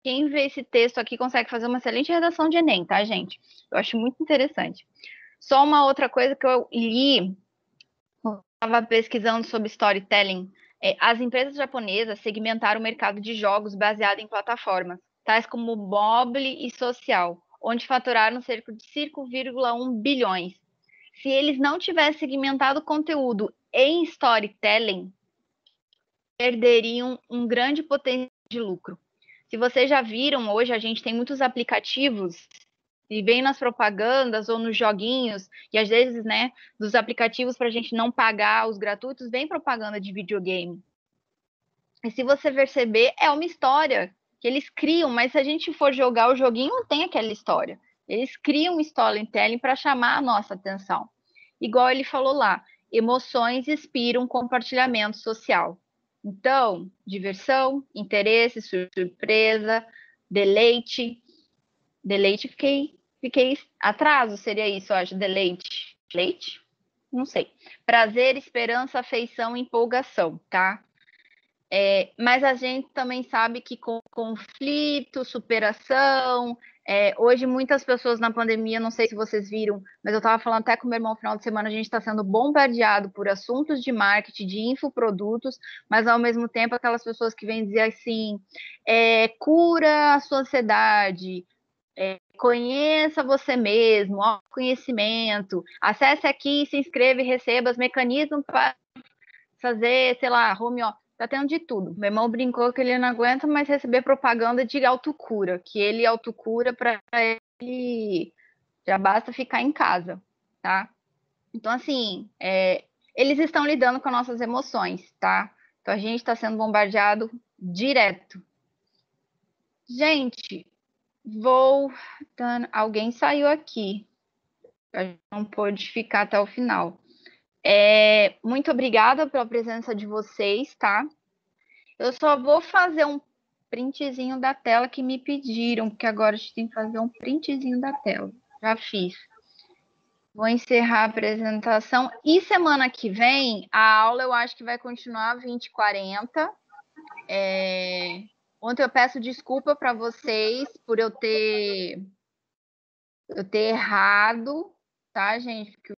quem vê esse texto aqui consegue fazer uma excelente redação de Enem, tá, gente? Eu acho muito interessante. Só uma outra coisa que eu li, eu estava pesquisando sobre storytelling, as empresas japonesas segmentaram o mercado de jogos baseado em plataformas, tais como mobile e social, onde faturaram cerca de 5,1 bilhões. Se eles não tivessem segmentado o conteúdo em storytelling, perderiam um grande potencial de lucro. Se vocês já viram, hoje a gente tem muitos aplicativos e vem nas propagandas ou nos joguinhos, e às vezes, né, dos aplicativos para a gente não pagar os gratuitos, vem propaganda de videogame. E se você perceber, é uma história que eles criam, mas se a gente for jogar o joguinho, não tem aquela história. Eles criam storytelling para chamar a nossa atenção. Igual ele falou lá, emoções inspiram compartilhamento social. Então, diversão, interesse, surpresa, deleite. Deleite, fiquei atraso, seria isso, eu acho. Deleite. Leite? Não sei. Prazer, esperança, afeição, empolgação, tá? Mas a gente também sabe que com conflito, superação, hoje muitas pessoas na pandemia, não sei se vocês viram, mas eu estava falando até com o meu irmão no final de semana, a gente está sendo bombardeado por assuntos de marketing, de infoprodutos, mas ao mesmo tempo aquelas pessoas que vêm dizer assim, cura a sua ansiedade, conheça você mesmo, conhecimento, acesse aqui, se inscreva e receba os mecanismos para fazer, sei lá, home office. Tá tendo de tudo. Meu irmão brincou que ele não aguenta mais receber propaganda de autocura, que ele autocura para ele já basta ficar em casa, tá? Então, assim, eles estão lidando com as nossas emoções, tá? Então, a gente está sendo bombardeado direto. Gente, alguém saiu aqui. A gente não pôde ficar até o final. Muito obrigada pela presença de vocês, tá? Eu só vou fazer um printzinho da tela que me pediram, porque agora a gente tem que fazer um printzinho da tela. Já fiz. Vou encerrar a apresentação. E semana que vem, a aula eu acho que vai continuar 20h40. Ontem eu peço desculpa para vocês por eu ter errado, tá, gente? Porque